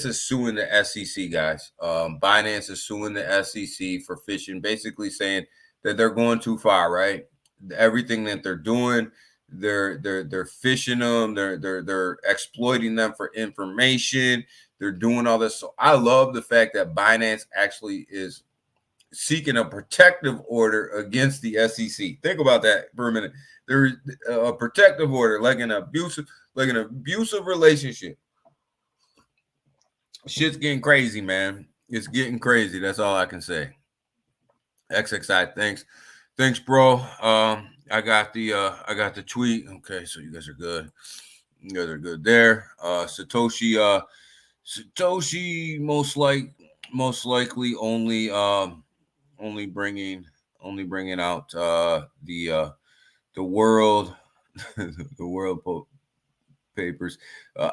is suing the SEC, guys. Binance is suing the SEC for phishing, basically saying that they're going too far, right? Everything that they're doing, they're phishing them, they're exploiting them for information, they're doing all this. So I love the fact that Binance actually is seeking a protective order against the SEC. Think about that for a minute. There's a protective order, like an abusive relationship. Shit's getting crazy, man. It's getting crazy. That's all I can say. XXI, Thanks, bro. I got the tweet. Okay, so you guys are good. You guys are good there. Satoshi most likely only bringing out the world the world papers. Uh,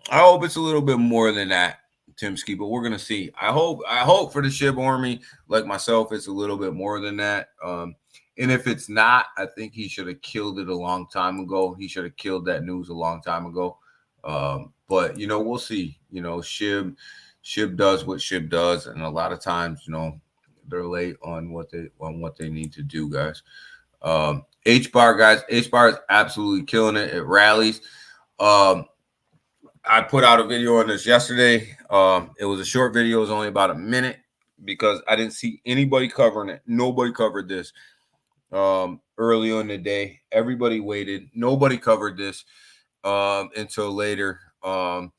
I hope it's a little bit more than that, Timsky, but we're gonna see. I hope for the SHIB Army, like myself, it's a little bit more than that. And if it's not, I think he should have killed it a long time ago. He should have killed that news a long time ago. But we'll see. SHIB does what SHIB does, and a lot of times, they're late on what they need to do, guys. H-Bar, guys. H-Bar is absolutely killing it at rallies. I put out a video on this yesterday. It was a short video. It was only about a minute because I didn't see anybody covering it. Nobody covered this early on in the day. Everybody waited. Nobody covered this until later. And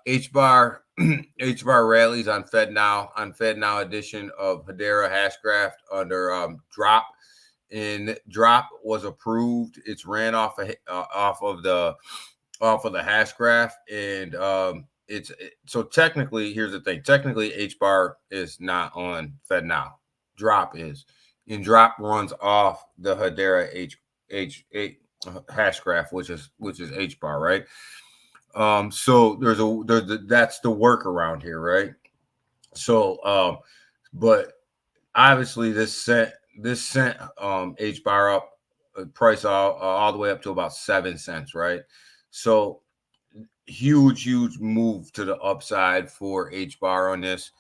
H-Bar rallies on FedNow edition of Hedera Hashgraph under Drop. And Drop was approved. It's ran off of the Hashgraph, and so technically, here's the thing. Technically, H-Bar is not on FedNow. Drop is, and Drop runs off the Hedera Hashgraph, which is H-Bar, right? So that's the workaround here, right? So, but obviously this sent H-Bar up price all the way up to about 7 cents, right? So huge move to the upside for H-Bar on this.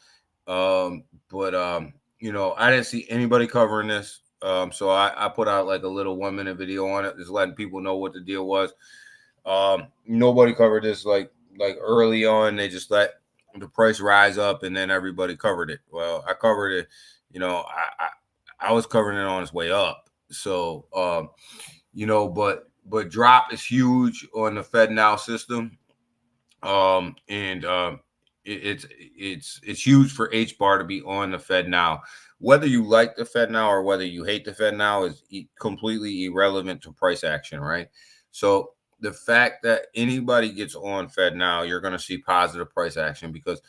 But I didn't see anybody covering this. So I put out like a little 1 minute video on it, just letting people know what the deal was. Nobody covered this like early on. They just let the price rise up and then everybody covered it. Well, I covered it, I was covering it on its way up. So but Drop is huge on the FedNow system. It's huge for H-Bar to be on the FedNow. Whether you like the FedNow or whether you hate the FedNow is completely irrelevant to price action, right? So the fact that anybody gets on FedNow, you're going to see positive price action because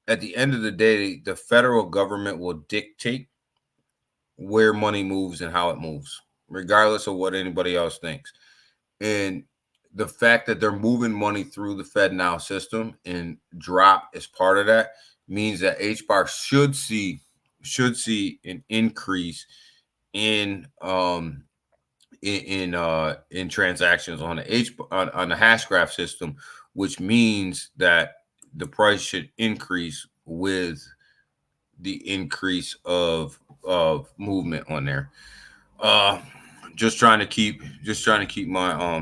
at the end of the day, the federal government will dictate where money moves and how it moves, regardless of what anybody else thinks. And the fact that they're moving money through the FedNow system and Drop is part of that means that H-Bar should see an increase in transactions on the on the Hashgraph system, which means that the price should increase with the increase of movement on there. Just trying to keep my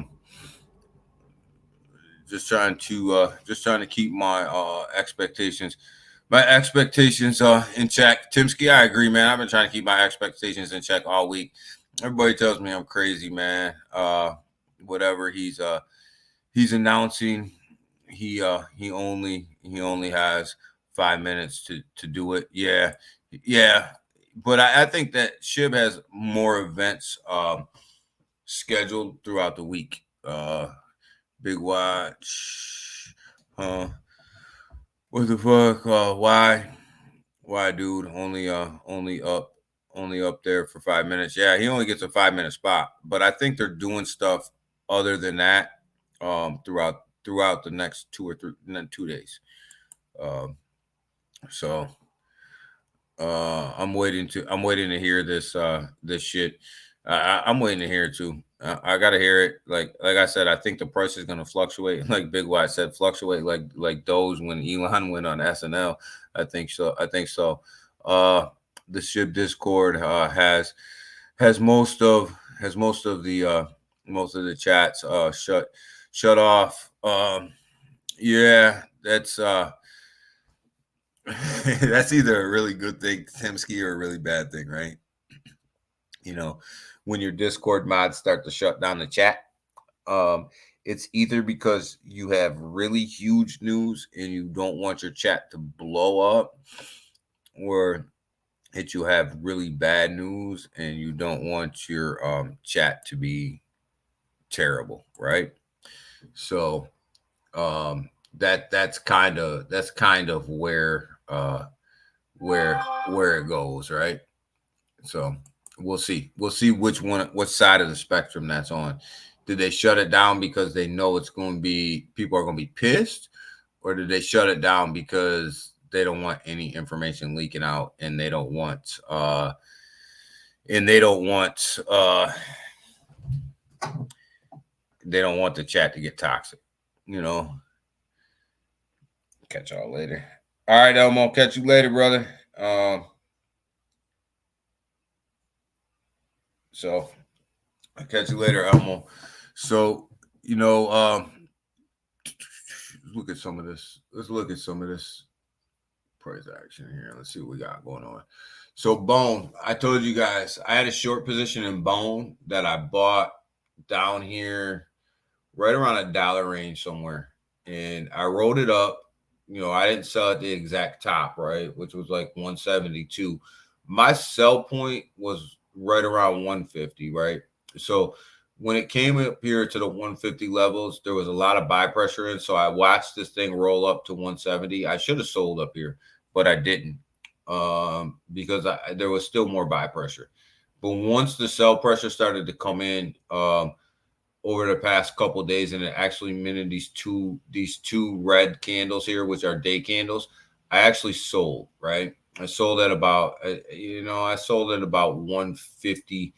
expectations in check. Timsky, I agree, man. I've been trying to keep my expectations in check all week. Everybody tells me I'm crazy, man. Whatever he's announcing, he only has 5 minutes to do it. Yeah. But I think that SHIB has more events scheduled throughout the week. Big Watch. What the fuck? Why, dude? Only up there for 5 minutes. Yeah, he only gets a 5 minute spot. But I think they're doing stuff other than that throughout the next 2 days. So I'm waiting to hear this shit. I'm waiting to hear it too. I gotta hear it. Like I said, I think the price is gonna fluctuate. Like Big Y said, fluctuate like Doge when Elon went on SNL. I think so. The SHIB Discord has most of the chats shut off. Yeah, that's that's either a really good thing, Timsky, or a really bad thing, right? When your Discord mods start to shut down the chat, it's either because you have really huge news and you don't want your chat to blow up, or you have really bad news and you don't want your chat to be terrible, right? So that's kind of where it goes, right? So we'll see what side of the spectrum that's on. Did they shut it down because they know it's going to be people are going to be pissed, or did they shut it down because they don't want any information leaking out and they don't want they don't want the chat to get toxic, you know. Catch y'all later. All right, Elmo. Catch you later, brother. So I'll catch you later, Elmo. So, look at some of this. Let's look at some of this price action here. Let's see what we got going on. So Bone, I told you guys I had a short position in Bone that I bought down here right around $1 range somewhere. And I rolled it up. I didn't sell at the exact top, right? Which was like 172. My sell point was right around 150, right? So when it came up here to the 150 levels, there was a lot of buy pressure in. So I watched this thing roll up to 170. I should have sold up here, but I didn't because there was still more buy pressure. But once the sell pressure started to come in over the past couple of days, and it actually minted these two red candles here, which are day candles, I actually sold, right? I sold at about, I sold at about 150,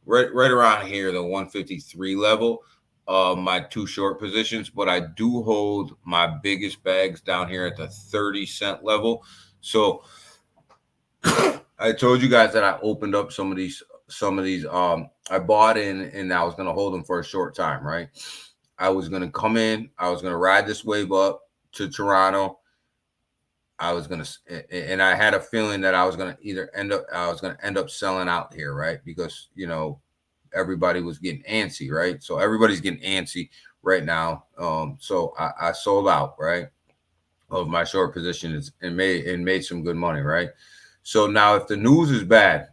right around here, the 153 level. My two short positions, but I do hold my biggest bags down here at the 30-cent level. So I told you guys that I opened up some of these. I bought in and I was going to hold them for a short time, right? I was going to come in. I was going to ride this wave up to Toronto. And I had a feeling that I was going to end up selling out here, right? Because, everybody was getting antsy, right? So everybody's getting antsy right now. So I sold out, right, of my short positions and made some good money, right? So now if the news is bad,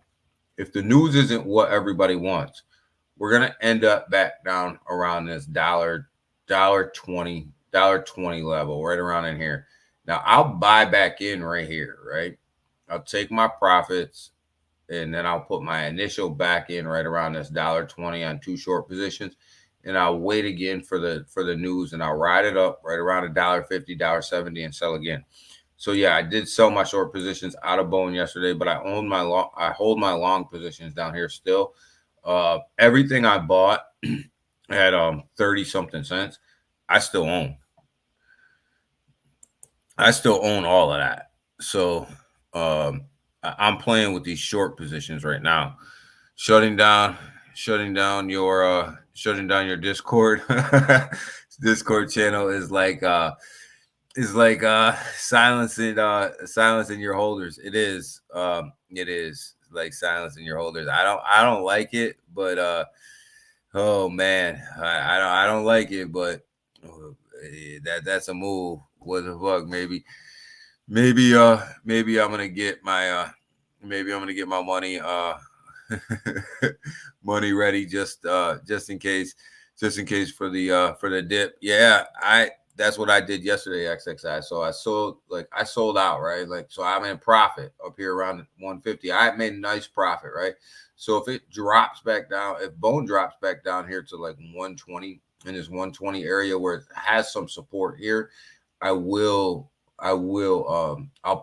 if the news isn't what everybody wants, we're gonna end up back down around this $1.20 level, right around in here. Now I'll buy back in right here, right? I'll take my profits and then I'll put my initial back in right around this $1.20 on two short positions, and I'll wait again for the news, and I'll ride it up right around $1.50, $1.70, and sell again. So yeah, I did sell my short positions out of Bone yesterday, but I hold my long positions down here still. Everything I bought at 30 something cents, I still own. I still own all of that. So I'm playing with these short positions right now. Shutting down your Discord. Discord channel is like silencing your holders. It is like silencing your holders. I don't like it, but oh man, I don't like it, but that's a move. What the fuck? Maybe I'm gonna get my money money ready just in case for the dip. Yeah, that's what I did yesterday, XXI. So I sold out, right? Like, so I'm in profit up here around 150. I made a nice profit, right? So if it drops back down, if Bone drops back down here to like 120 in this 120 area where it has some support here, I'll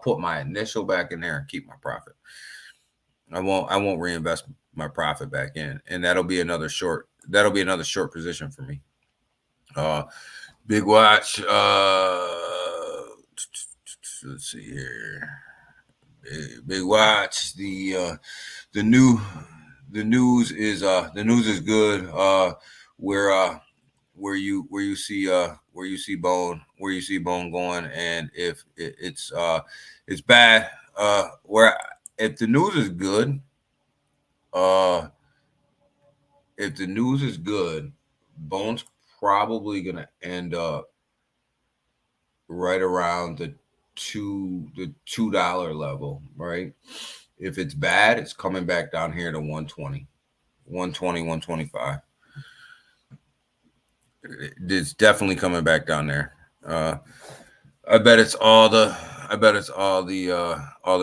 put my initial back in there and keep my profit. I won't reinvest my profit back in, and that'll be another short position for me. Big watch. Let's see here. Big watch. The news is good. Where you see Bone going, and if it's bad, if the news is good, Bone's probably gonna end up right around the $2 level, right? If it's bad, it's coming back down here to 120, 125. It's definitely coming back down there. I bet it's all the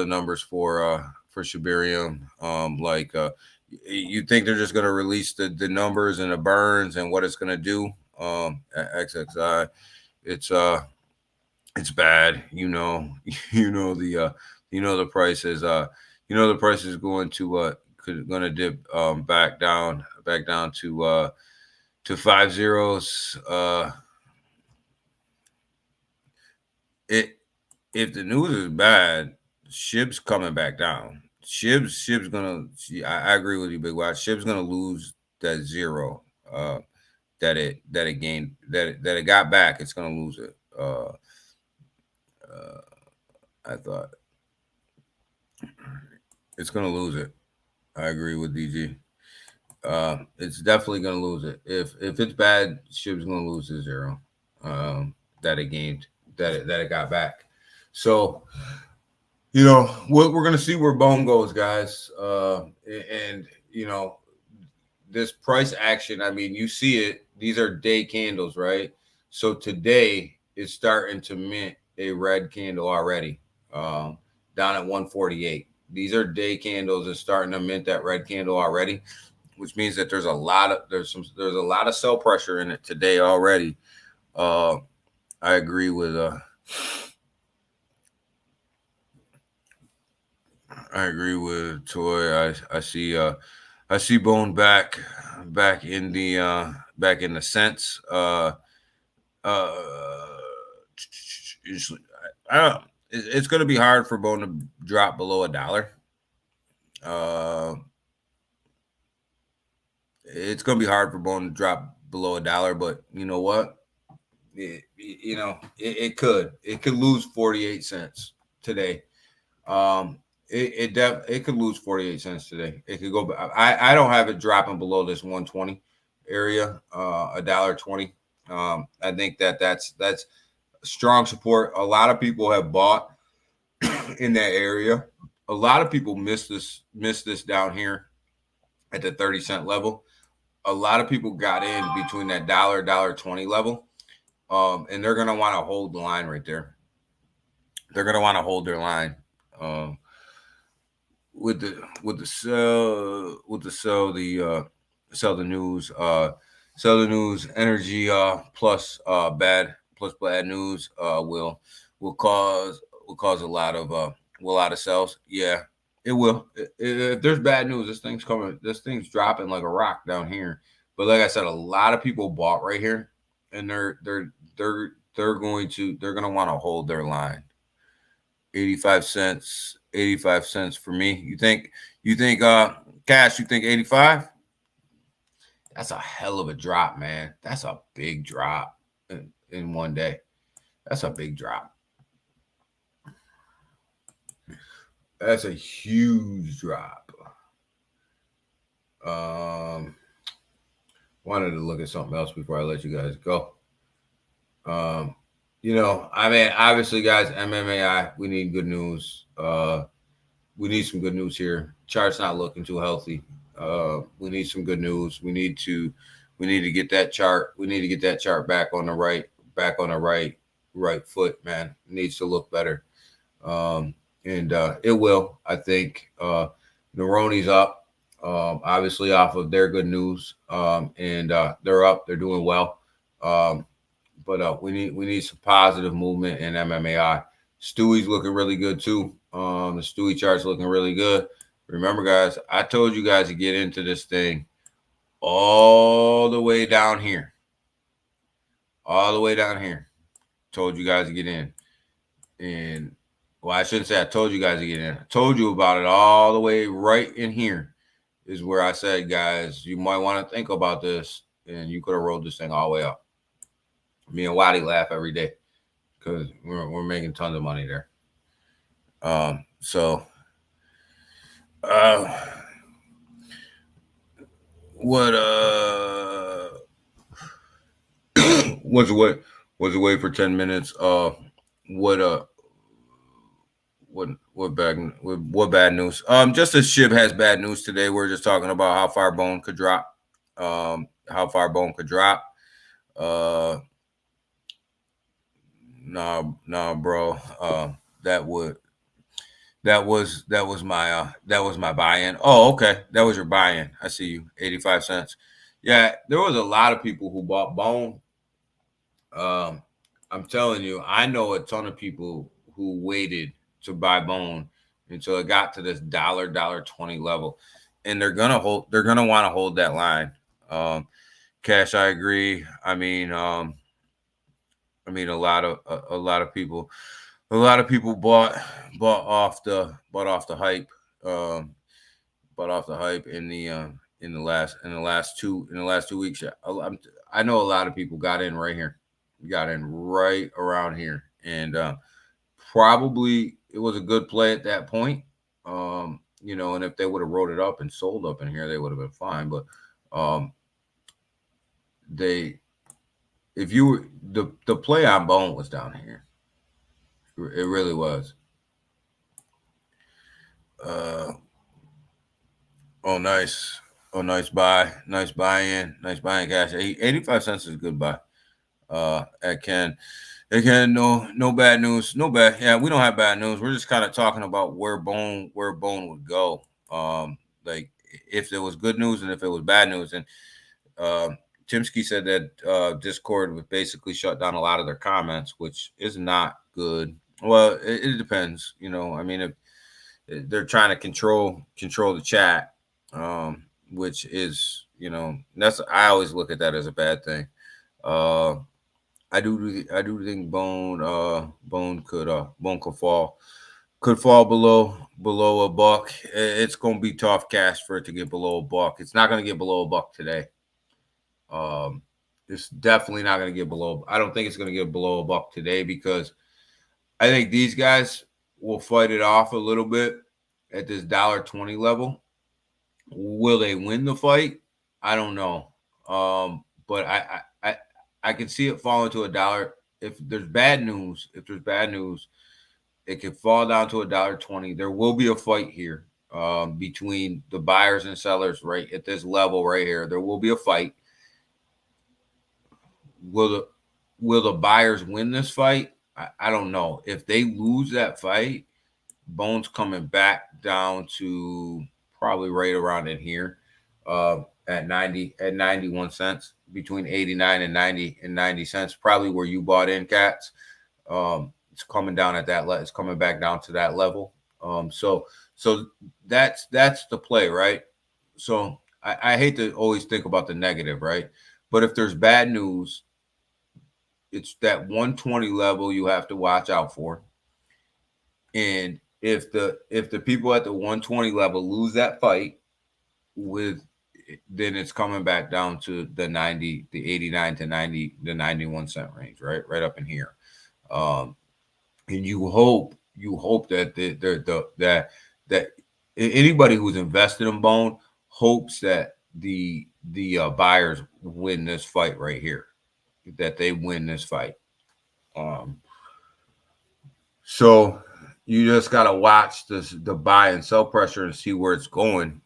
numbers for Shibarium. You think they're just gonna release the numbers and the burns and what it's gonna do? At XXI, it's bad. The price is the price is going to dip back down to 5 zeros. If the news is bad, SHIB's coming back down. SHIB's gonna. I agree with you, Big Watch. SHIB's gonna lose that zero that it gained, that it got back. It's gonna lose it. I thought it's gonna lose it. I agree with DG. It's definitely gonna lose it. If it's bad, SHIB's gonna lose the zero that it gained, that it got back. So, we're gonna see where bone goes, guys. And this price action. I mean, you see it. These are day candles, right? So today it's starting to mint a red candle already, down at 148. These are day candles. It's starting to mint that red candle already, which means that there's a lot of sell pressure in it today already. I agree with Toy. I see Bone back in the sense. It's going to be hard for Bone to drop below $1. It's going to be hard for Bone to drop below $1, but you know what? It could lose 48 cents today. It could lose 48 cents today. It could go. I don't have it dropping below this 120 area, $1.20. I think that's strong support. A lot of people have bought in that area. A lot of people missed this down here at the 30-cent level. A lot of people got in between that $1.20 level, and they're gonna want to hold the line right there. They're gonna want to hold their line. With the news, energy plus bad news will cause a lot of sells. Yeah, it will. If there's bad news, this thing's dropping like a rock down here. But like I said, a lot of people bought right here, and they're going to want to hold their line. 85 cents for me. You think Cash, you think 85? That's a hell of a drop, man. That's a big drop in one day. That's a big drop. That's a huge drop. Wanted to look at something else before I let you guys go. Obviously, guys, MMAI, we need good news. We need some good news here. Chart's not looking too healthy. We need some good news. We need to get that chart. We need to get that chart back on the right foot, man. It needs to look better. And it will. I think Neroni's up, obviously off of their good news. And they're up. They're doing well. But we need some positive movement in MMAI. Stewie's looking really good too. The Stewie chart's looking really good. Remember, guys, I told you guys to get into this thing all the way down here. Told you guys to get in. And, well, I shouldn't say I told you guys to get in. I told you about it all the way right in here is where I said, guys, you might want to think about this, and you could have rolled this thing all the way up. Me and Waddy laugh every day because we're making tons of money there. What was away for 10 minutes? What what bad news? Just as Shib has bad news today. We're just talking about how far Bone could drop. How far Bone could drop. Nah, bro. That was my buy-in. Oh, okay. That was your buy-in. I see you. 85 cents. Yeah, there was a lot of people who bought Bone. I'm telling you, I know a ton of people who waited to buy Bone until it got to this $1.20 level. And they're gonna want to hold that line. Cash, I agree. I mean, a lot of people bought off the hype, bought off the hype in the last 2 weeks. I know a lot of people got in right here, got in right around here, and probably it was a good play at that point. And if they would have wrote it up and sold up in here, they would have been fine. But the play on Bone was down here. It really was. Nice. Oh, nice buy. Nice buy-in. Nice buy-in cash. 85 cents is a good buy. At Ken. No bad news. No bad. Yeah, we don't have bad news. We're just kind of talking about where Bone would go. Like if there was good news and if it was bad news. And Timsky said that Discord would basically shut down a lot of their comments, which is not good. Well, it depends. I mean, if they're trying to control the chat, which is, I always look at that as a bad thing. I do think Bone could fall below a buck. It's going to be tough cash for it to get below a buck. It's not going to get below a buck today. It's definitely not going to get below. I don't think it's going to get below a buck today because I think these guys will fight it off a little bit at this $1.20 level. Will they win the fight? I don't know. But I can see it falling to $1. If there's bad news, it could fall down to $1.20. There will be a fight here between the buyers and sellers right at this level right here. There will be a fight. Will the buyers win this fight? I don't know. If they lose that fight, Bone's coming back down to probably right around in here at 91 cents, between 89 and 90 cents, probably where you bought in, Cats. It's coming down at that it's coming back down to that level. So that's the play, right? So I hate to always think about the negative, right? But if there's bad news, it's that 120 level you have to watch out for. And if the people at the 120 level lose that fight, then it's coming back down to the 89 to 90, the 91 cent range, right up in here. And you hope that that anybody who's invested in Bone hopes that the buyers win this fight right here, that they win this fight. So you just got to watch the buy and sell pressure and see where it's going,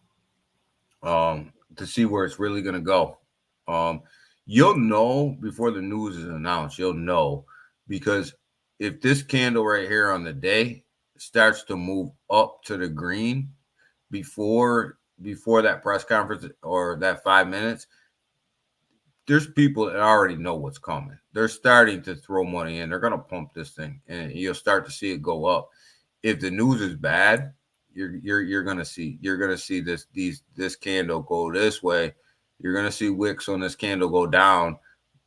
to see where it's really going to go. You'll know before the news is announced. You'll know, because if this candle right here on the day starts to move up to the green before that press conference or that 5 minutes, there's people that already know what's coming. They're starting to throw money in. They're going to pump this thing, and you'll start to see it go up. If the news is bad, you're going to see this candle go this way. You're going to see wicks on this candle go down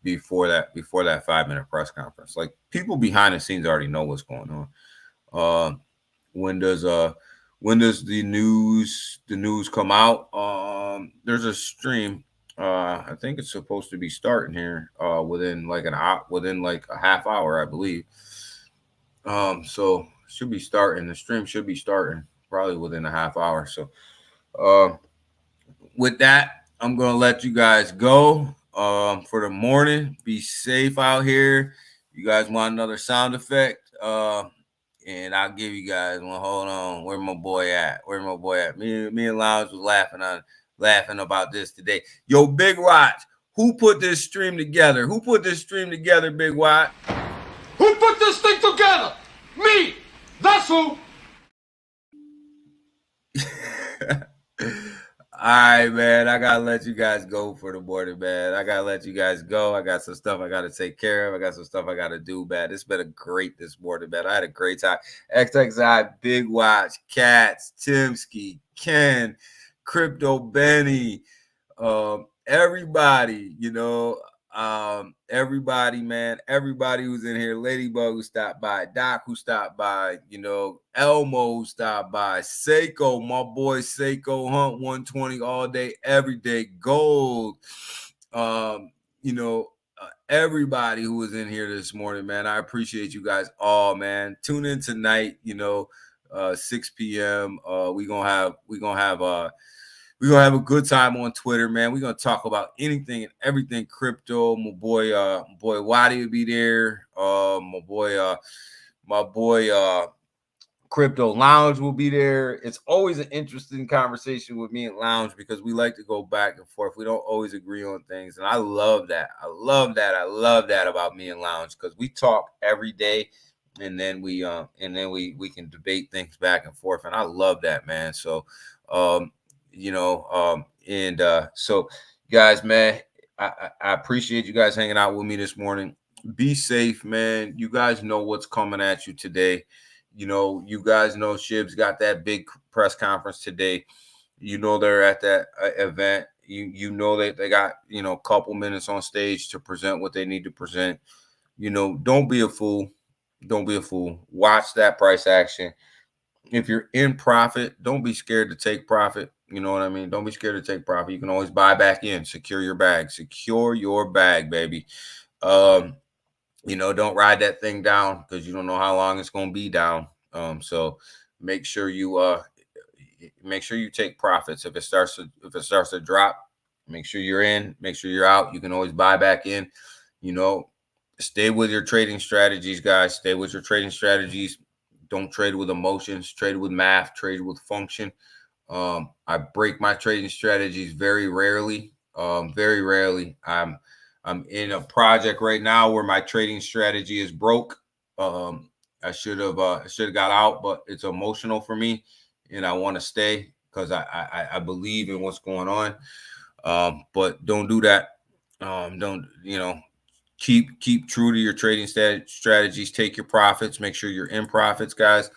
before that 5 minute press conference. Like, people behind the scenes already know what's going on. When does the news come out? There's a stream. I think it's supposed to be starting here within like a half hour, I believe. So should be starting. The stream should be starting probably within a half hour. So with that, I'm gonna let you guys go for the morning. Be safe out here. You guys want another sound effect? and I'll give you guys one. Hold on, where my boy at? Where my boy at? Me and Lounge was laughing about this today. Yo, Big Watch, who put this stream together? Who put this stream together, Big Watch? Who put this thing together? Me. That's who. All right, man. I gotta let you guys go for the morning, man. I gotta let you guys go. I got some stuff I gotta take care of. I got some stuff I gotta do, man. It's been a great this morning, man. I had a great time. XXI, Big Watch, Cats, Timsky, Ken, Crypto Benny, everybody, everybody, man, everybody who's in here, Ladybug who stopped by, Doc who stopped by, Elmo who stopped by, Seiko, my boy Seiko Hunt 120 all day, every day, Gold, everybody who was in here this morning, man. I appreciate you guys all, man. Tune in tonight, 6 p.m. We're gonna have a good time on Twitter, man. We're gonna talk about anything and everything crypto. My boy Waddy will be there. My boy Crypto Lounge will be there. It's always an interesting conversation with me and Lounge because we like to go back and forth. We don't always agree on things, and I love that. I love that about me and Lounge because we talk every day, and then we can debate things back and forth, and I love that, man. So, so guys, man, I appreciate you guys hanging out with me this morning. Be safe, man. You guys know what's coming at you today. You guys know Shib's got that big press conference today. They're at that event. They got, a couple minutes on stage to present what they need to present. Don't be a fool. Don't be a fool. Watch that price action. If you're in profit, don't be scared to take profit. You know what I mean? Don't be scared to take profit. You can always buy back in. Secure your bag. Secure your bag, baby. Don't ride that thing down because you don't know how long it's going to be down. So make sure you take profits. If it starts to drop, make sure you're in. Make sure you're out. You can always buy back in. Stay with your trading strategies, guys. Stay with your trading strategies. Don't trade with emotions. Trade with math. Trade with function. I break my trading strategies very rarely. Very rarely. I'm in a project right now where my trading strategy is broke. I should have got out, but it's emotional for me, and I want to stay because I believe in what's going on. But don't do that. Keep true to your trading strategies. Take your profits. Make sure you're in profits, guys.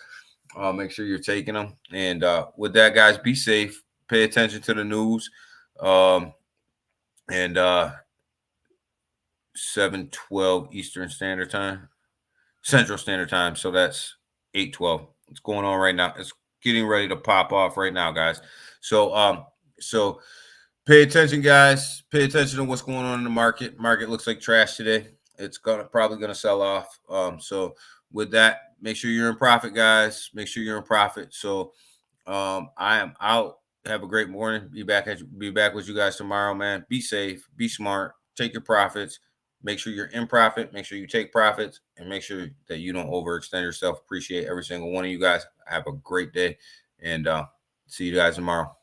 Make sure you're taking them. And with that, guys, be safe. Pay attention to the news. 7:12 Eastern Standard Time, Central Standard Time. So that's 8:12. What's going on right now? It's getting ready to pop off right now, guys. So pay attention, guys. Pay attention to what's going on in the market. Market looks like trash today. It's probably gonna sell off. So with that, make sure you're in profit, guys. Make sure you're in profit. So I am out. Have a great morning. Be back with you guys tomorrow, man. Be safe. Be smart. Take your profits. Make sure you're in profit. Make sure you take profits, and make sure that you don't overextend yourself. Appreciate every single one of you guys. Have a great day, and see you guys tomorrow.